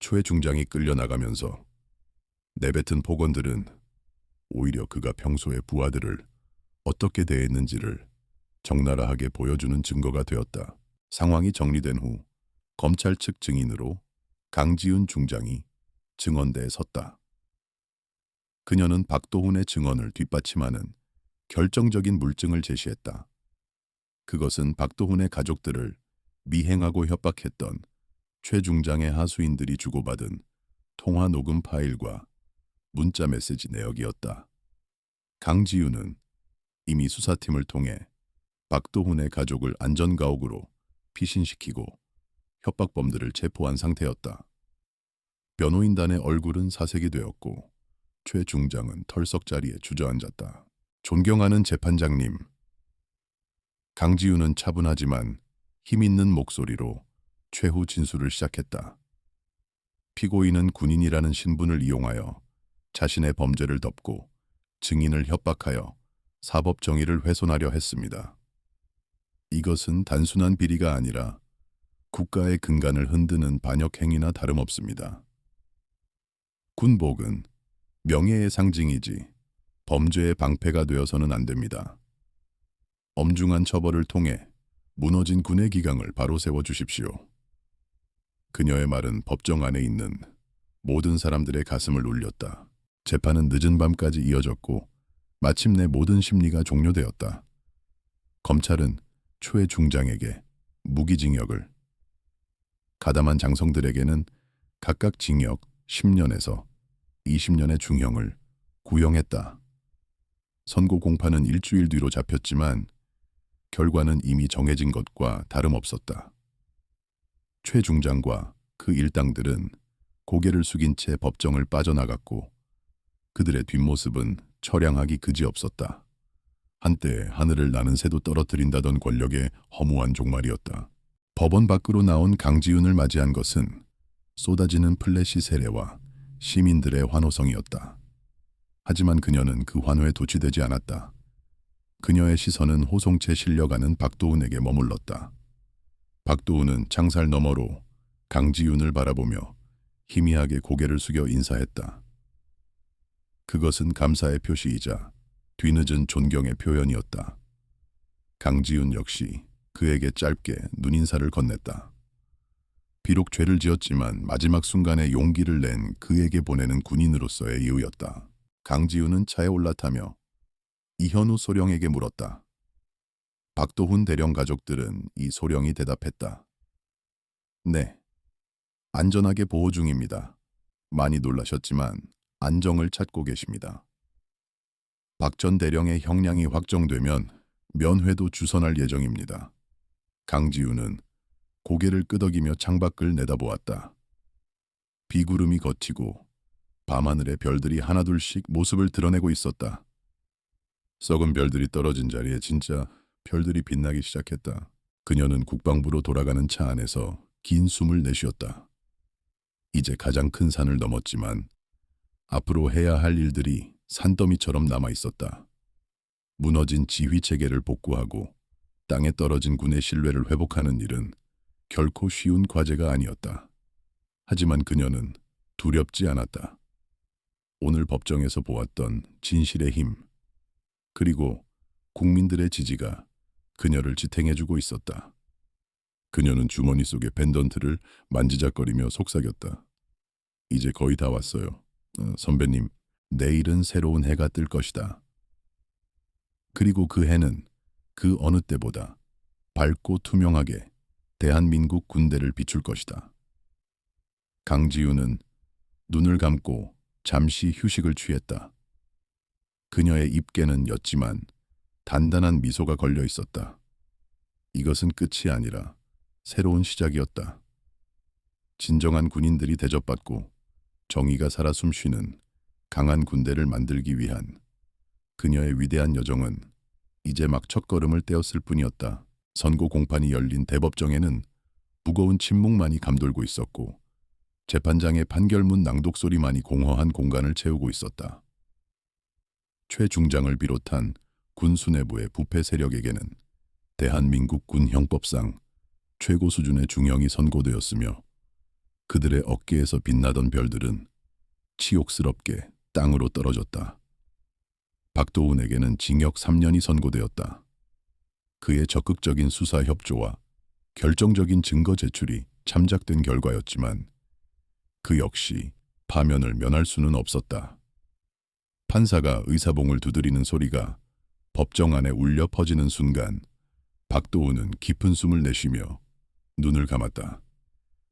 최 중장이 끌려나가면서 내뱉은 폭언들은 오히려 그가 평소에 부하들을 어떻게 대했는지를 적나라하게 보여주는 증거가 되었다. 상황이 정리된 후 검찰 측 증인으로 강지훈 중장이 증언대에 섰다. 그녀는 박도훈의 증언을 뒷받침하는 결정적인 물증을 제시했다. 그것은 박도훈의 가족들을 미행하고 협박했던 최 중장의 하수인들이 주고받은 통화 녹음 파일과 문자 메시지 내역이었다. 강지훈은 이미 수사팀을 통해 박도훈의 가족을 안전가옥으로 피신시키고 협박범들을 체포한 상태였다. 변호인단의 얼굴은 사색이 되었고 최 중장은 털석 자리에 주저앉았다. 존경하는 재판장님. 강지훈은 차분하지만 힘있는 목소리로 최후 진술을 시작했다. 피고인은 군인이라는 신분을 이용하여 자신의 범죄를 덮고 증인을 협박하여 사법 정의를 훼손하려 했습니다. 이것은 단순한 비리가 아니라 국가의 근간을 흔드는 반역 행위나 다름없습니다. 군복은 명예의 상징이지 범죄의 방패가 되어서는 안 됩니다. 엄중한 처벌을 통해 무너진 군의 기강을 바로 세워주십시오. 그녀의 말은 법정 안에 있는 모든 사람들의 가슴을 울렸다. 재판은 늦은 밤까지 이어졌고 마침내 모든 심리가 종료되었다. 검찰은 최 중장에게 무기징역을, 가담한 장성들에게는 각각 징역 10년에서 20년의 중형을 구형했다. 선고 공판은 일주일 뒤로 잡혔지만 결과는 이미 정해진 것과 다름없었다. 최 중장과 그 일당들은 고개를 숙인 채 법정을 빠져나갔고 그들의 뒷모습은 처량하기 그지없었다. 한때 하늘을 나는 새도 떨어뜨린다던 권력의 허무한 종말이었다. 법원 밖으로 나온 강지훈을 맞이한 것은 쏟아지는 플래시 세례와 시민들의 환호성이었다. 하지만 그녀는 그 환호에 도취되지 않았다. 그녀의 시선은 호송채 실려가는 박도훈에게 머물렀다. 박도훈은 창살 너머로 강지훈을 바라보며 희미하게 고개를 숙여 인사했다. 그것은 감사의 표시이자 뒤늦은 존경의 표현이었다. 강지훈 역시 그에게 짧게 눈인사를 건넸다. 비록 죄를 지었지만 마지막 순간에 용기를 낸 그에게 보내는 군인으로서의 이유였다. 강지훈은 차에 올라타며 이현우 소령에게 물었다. 박도훈 대령 가족들은 이 소령이 대답했다. 네, 안전하게 보호 중입니다. 많이 놀라셨지만 안정을 찾고 계십니다. 박 전 대령의 형량이 확정되면 면회도 주선할 예정입니다. 강지우는 고개를 끄덕이며 창밖을 내다보았다. 비구름이 걷히고 밤하늘의 별들이 하나둘씩 모습을 드러내고 있었다. 썩은 별들이 떨어진 자리에 진짜 별들이 빛나기 시작했다. 그녀는 국방부로 돌아가는 차 안에서 긴 숨을 내쉬었다. 이제 가장 큰 산을 넘었지만 앞으로 해야 할 일들이 산더미처럼 남아 있었다. 무너진 지휘 체계를 복구하고 땅에 떨어진 군의 신뢰를 회복하는 일은 결코 쉬운 과제가 아니었다. 하지만 그녀는 두렵지 않았다. 오늘 법정에서 보았던 진실의 힘, 그리고 국민들의 지지가 그녀를 지탱해주고 있었다. 그녀는 주머니 속의 펜던트를 만지작거리며 속삭였다. 이제 거의 다 왔어요. 선배님, 내일은 새로운 해가 뜰 것이다. 그리고 그 해는 그 어느 때보다 밝고 투명하게 대한민국 군대를 비출 것이다. 강지우는 눈을 감고 잠시 휴식을 취했다. 그녀의 입계는 였지만 단단한 미소가 걸려 있었다. 이것은 끝이 아니라 새로운 시작이었다. 진정한 군인들이 대접받고 정의가 살아 숨쉬는 강한 군대를 만들기 위한 그녀의 위대한 여정은 이제 막 첫걸음을 떼었을 뿐이었다. 선고 공판이 열린 대법정에는 무거운 침묵만이 감돌고 있었고 재판장의 판결문 낭독 소리만이 공허한 공간을 채우고 있었다. 최 중장을 비롯한 군 수뇌부의 부패 세력에게는 대한민국 군 형법상 최고 수준의 중형이 선고되었으며 그들의 어깨에서 빛나던 별들은 치욕스럽게 땅으로 떨어졌다. 박도훈에게는 징역 3년이 선고되었다. 그의 적극적인 수사 협조와 결정적인 증거 제출이 참작된 결과였지만 그 역시 파면을 면할 수는 없었다. 판사가 의사봉을 두드리는 소리가 법정 안에 울려 퍼지는 순간 박도훈은 깊은 숨을 내쉬며 눈을 감았다.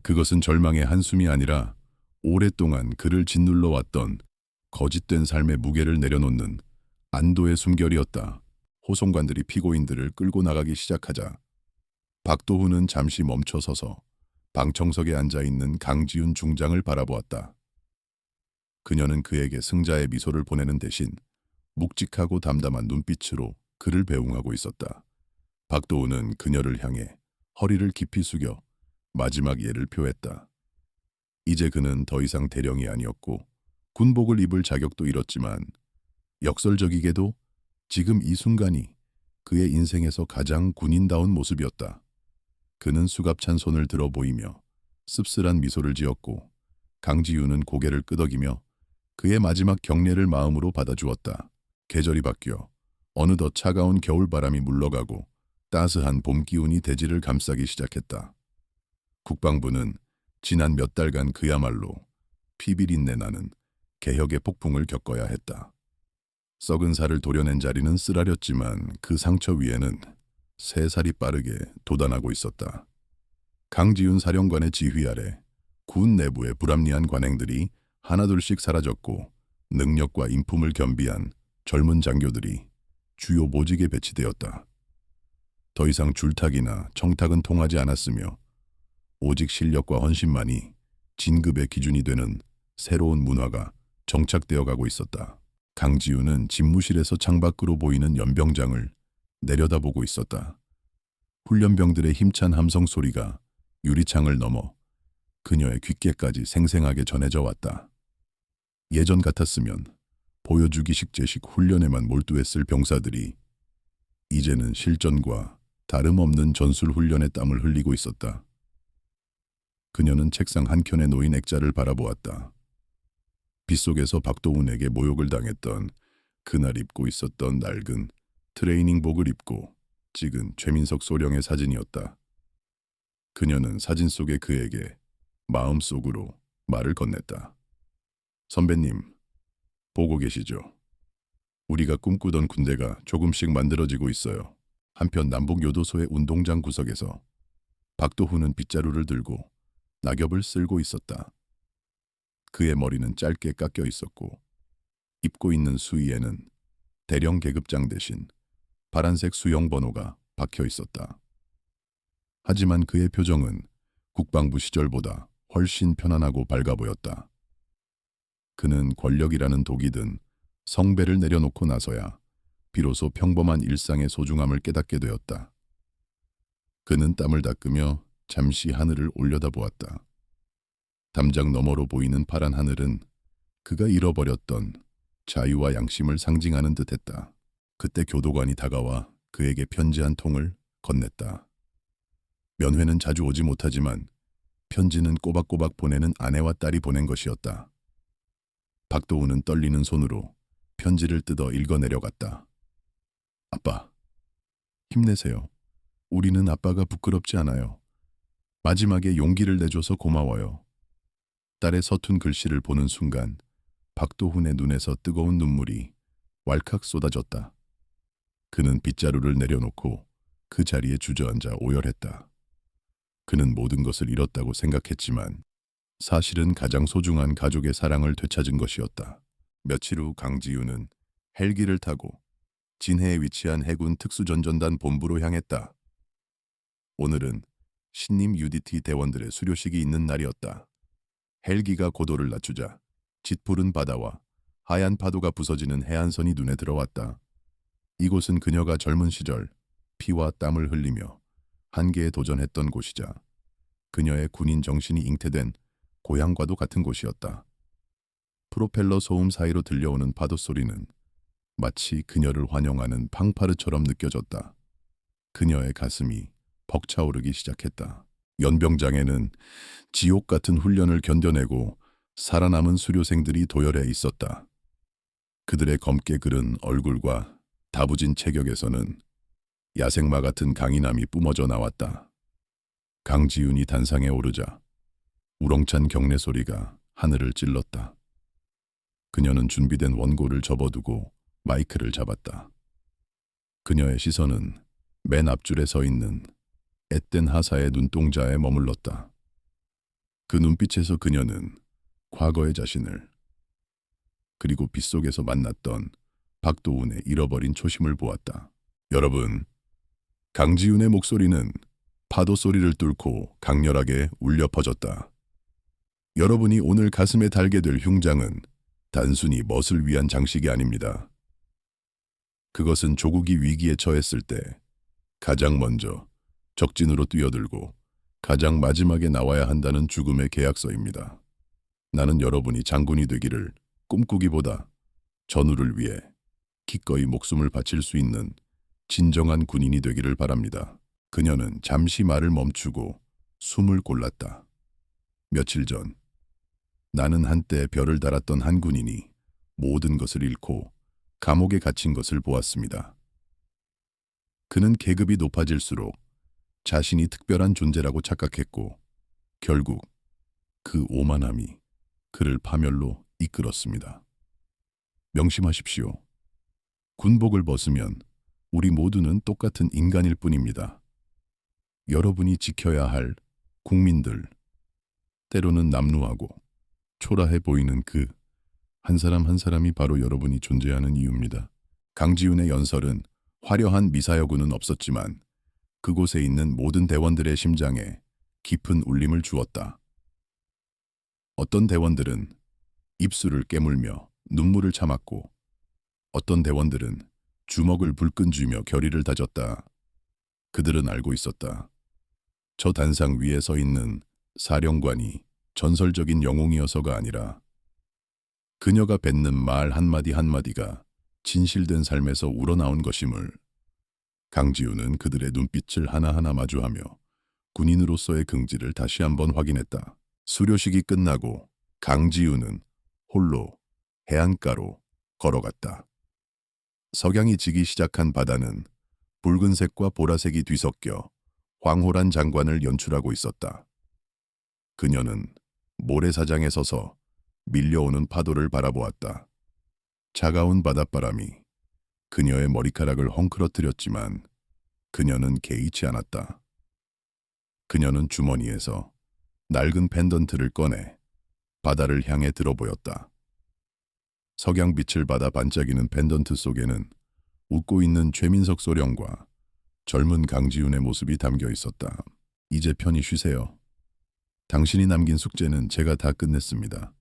그것은 절망의 한숨이 아니라 오랫동안 그를 짓눌러 왔던 거짓된 삶의 무게를 내려놓는 안도의 숨결이었다. 호송관들이 피고인들을 끌고 나가기 시작하자 박도훈은 잠시 멈춰서서 방청석에 앉아있는 강지훈 중장을 바라보았다. 그녀는 그에게 승자의 미소를 보내는 대신 묵직하고 담담한 눈빛으로 그를 배웅하고 있었다. 박도훈은 그녀를 향해 허리를 깊이 숙여 마지막 예를 표했다. 이제 그는 더 이상 대령이 아니었고 군복을 입을 자격도 잃었지만 역설적이게도 지금 이 순간이 그의 인생에서 가장 군인다운 모습이었다. 그는 수갑찬 손을 들어 보이며 씁쓸한 미소를 지었고 강지우는 고개를 끄덕이며 그의 마지막 경례를 마음으로 받아주었다. 계절이 바뀌어 어느덧 차가운 겨울바람이 물러가고 따스한 봄 기운이 대지를 감싸기 시작했다. 국방부는 지난 몇 달간 그야말로 피비린내 나는 개혁의 폭풍을 겪어야 했다. 썩은 살을 도려낸 자리는 쓰라렸지만 그 상처 위에는 새 살이 빠르게 돋아나고 있었다. 강지훈 사령관의 지휘 아래 군 내부의 불합리한 관행들이 하나둘씩 사라졌고 능력과 인품을 겸비한 젊은 장교들이 주요 보직에 배치되었다. 더 이상 줄탁이나 청탁은 통하지 않았으며 오직 실력과 헌신만이 진급의 기준이 되는 새로운 문화가 정착되어 가고 있었다. 강지훈은 집무실에서 창밖으로 보이는 연병장을 내려다보고 있었다. 훈련병들의 힘찬 함성 소리가 유리창을 넘어 그녀의 귓가까지 생생하게 전해져 왔다. 예전 같았으면 보여주기식 제식 훈련에만 몰두했을 병사들이 이제는 실전과 다름없는 전술 훈련에 땀을 흘리고 있었다. 그녀는 책상 한켠에 놓인 액자를 바라보았다. 빗속에서 박도훈에게 모욕을 당했던 그날 입고 있었던 낡은 트레이닝복을 입고 찍은 최민석 소령의 사진이었다. 그녀는 사진 속의 그에게 마음속으로 말을 건넸다. 선배님, 보고 계시죠? 우리가 꿈꾸던 군대가 조금씩 만들어지고 있어요. 한편 남북교도소의 운동장 구석에서 박도훈은 빗자루를 들고 낙엽을 쓸고 있었다. 그의 머리는 짧게 깎여 있었고 입고 있는 수의에는 대령 계급장 대신 파란색 수영 번호가 박혀 있었다. 하지만 그의 표정은 국방부 시절보다 훨씬 편안하고 밝아 보였다. 그는 권력이라는 독이 든 성배를 내려놓고 나서야 비로소 평범한 일상의 소중함을 깨닫게 되었다. 그는 땀을 닦으며 잠시 하늘을 올려다보았다. 담장 너머로 보이는 파란 하늘은 그가 잃어버렸던 자유와 양심을 상징하는 듯했다. 그때 교도관이 다가와 그에게 편지 한 통을 건넸다. 면회는 자주 오지 못하지만 편지는 꼬박꼬박 보내는 아내와 딸이 보낸 것이었다. 박도훈은 떨리는 손으로 편지를 뜯어 읽어내려갔다. 아빠, 힘내세요. 우리는 아빠가 부끄럽지 않아요. 마지막에 용기를 내줘서 고마워요. 딸의 서툰 글씨를 보는 순간 박도훈의 눈에서 뜨거운 눈물이 왈칵 쏟아졌다. 그는 빗자루를 내려놓고 그 자리에 주저앉아 오열했다. 그는 모든 것을 잃었다고 생각했지만 사실은 가장 소중한 가족의 사랑을 되찾은 것이었다. 며칠 후 강지윤은 헬기를 타고 진해에 위치한 해군 특수전전단 본부로 향했다. 오늘은 신임 UDT 대원들의 수료식이 있는 날이었다. 헬기가 고도를 낮추자 짙푸른 바다와 하얀 파도가 부서지는 해안선이 눈에 들어왔다. 이곳은 그녀가 젊은 시절 피와 땀을 흘리며 한계에 도전했던 곳이자 그녀의 군인 정신이 잉태된 고향과도 같은 곳이었다. 프로펠러 소음 사이로 들려오는 파도 소리는 마치 그녀를 환영하는 팡파르처럼 느껴졌다. 그녀의 가슴이 벅차오르기 시작했다. 연병장에는 지옥 같은 훈련을 견뎌내고 살아남은 수료생들이 도열해 있었다. 그들의 검게 그른 얼굴과 다부진 체격에서는 야생마 같은 강인함이 뿜어져 나왔다. 강지윤이 단상에 오르자 우렁찬 경례 소리가 하늘을 찔렀다. 그녀는 준비된 원고를 접어두고 마이크를 잡았다. 그녀의 시선은 맨 앞줄에 서 있는 앳된 하사의 눈동자에 머물렀다. 그 눈빛에서 그녀는 과거의 자신을 그리고 빗속에서 만났던 박도훈의 잃어버린 초심을 보았다. 여러분, 강지윤의 목소리는 파도 소리를 뚫고 강렬하게 울려 퍼졌다. 여러분이 오늘 가슴에 달게 될 흉장은 단순히 멋을 위한 장식이 아닙니다. 그것은 조국이 위기에 처했을 때 가장 먼저 적진으로 뛰어들고 가장 마지막에 나와야 한다는 죽음의 계약서입니다. 나는 여러분이 장군이 되기를 꿈꾸기보다 전우를 위해 기꺼이 목숨을 바칠 수 있는 진정한 군인이 되기를 바랍니다. 그녀는 잠시 말을 멈추고 숨을 골랐다. 며칠 전 나는 한때 별을 달았던 한 군인이 모든 것을 잃고 감옥에 갇힌 것을 보았습니다. 그는 계급이 높아질수록 자신이 특별한 존재라고 착각했고 결국 그 오만함이 그를 파멸로 이끌었습니다. 명심하십시오. 군복을 벗으면 우리 모두는 똑같은 인간일 뿐입니다. 여러분이 지켜야 할 국민들, 때로는 남루하고 초라해 보이는 그 한 사람 한 사람이 바로 여러분이 존재하는 이유입니다. 강지윤의 연설은 화려한 미사여구는 없었지만 그곳에 있는 모든 대원들의 심장에 깊은 울림을 주었다. 어떤 대원들은 입술을 깨물며 눈물을 참았고 어떤 대원들은 주먹을 불끈 쥐며 결의를 다졌다. 그들은 알고 있었다. 저 단상 위에 서 있는 사령관이 전설적인 영웅이어서가 아니라 그녀가 뱉는 말 한마디 한마디가 진실된 삶에서 우러나온 것임을. 강지윤은 그들의 눈빛을 하나하나 마주하며 군인으로서의 긍지를 다시 한번 확인했다. 수료식이 끝나고 강지윤은 홀로 해안가로 걸어갔다. 석양이 지기 시작한 바다는 붉은색과 보라색이 뒤섞여 황홀한 장관을 연출하고 있었다. 그녀는 모래사장에 서서 밀려오는 파도를 바라보았다. 차가운 바닷바람이 그녀의 머리카락을 헝클어뜨렸지만 그녀는 개의치 않았다. 그녀는 주머니에서 낡은 펜던트를 꺼내 바다를 향해 들어보였다. 석양빛을 받아 반짝이는 펜던트 속에는 웃고 있는 최민석 소령과 젊은 강지훈의 모습이 담겨 있었다. 이제 편히 쉬세요. 당신이 남긴 숙제는 제가 다 끝냈습니다.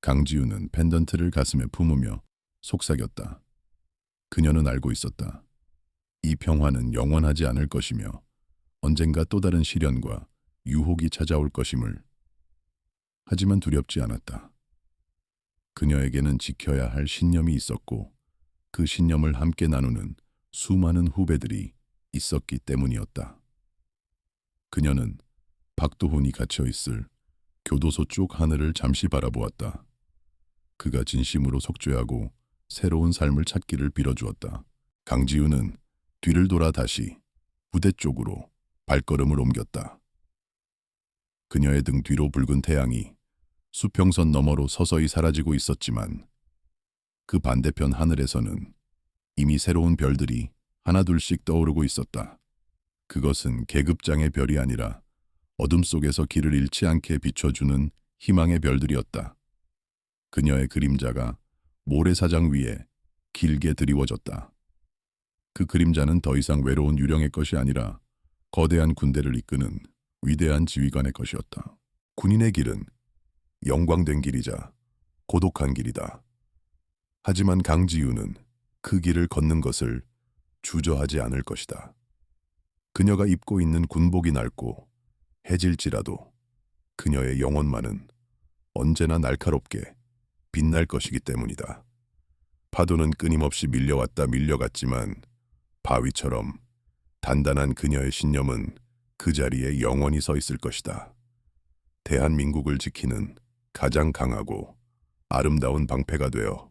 강지훈은 펜던트를 가슴에 품으며 속삭였다. 그녀는 알고 있었다. 이 평화는 영원하지 않을 것이며 언젠가 또 다른 시련과 유혹이 찾아올 것임을. 하지만 두렵지 않았다. 그녀에게는 지켜야 할 신념이 있었고 그 신념을 함께 나누는 수많은 후배들이 있었기 때문이었다. 그녀는 박도훈이 갇혀있을 교도소 쪽 하늘을 잠시 바라보았다. 그가 진심으로 속죄하고 새로운 삶을 찾기를 빌어주었다. 강지훈은 뒤를 돌아 다시 부대 쪽으로 발걸음을 옮겼다. 그녀의 등 뒤로 붉은 태양이 수평선 너머로 서서히 사라지고 있었지만 그 반대편 하늘에서는 이미 새로운 별들이 하나둘씩 떠오르고 있었다. 그것은 계급장의 별이 아니라 어둠 속에서 길을 잃지 않게 비춰주는 희망의 별들이었다. 그녀의 그림자가 모래사장 위에 길게 드리워졌다. 그 그림자는 더 이상 외로운 유령의 것이 아니라 거대한 군대를 이끄는 위대한 지휘관의 것이었다. 군인의 길은 영광된 길이자 고독한 길이다. 하지만 강지훈은 그 길을 걷는 것을 주저하지 않을 것이다. 그녀가 입고 있는 군복이 낡고 해질지라도 그녀의 영혼만은 언제나 날카롭게 빛날 것이기 때문이다. 파도는 끊임없이 밀려왔다 밀려갔지만 바위처럼 단단한 그녀의 신념은 그 자리에 영원히 서 있을 것이다. 대한민국을 지키는 가장 강하고 아름다운 방패가 되어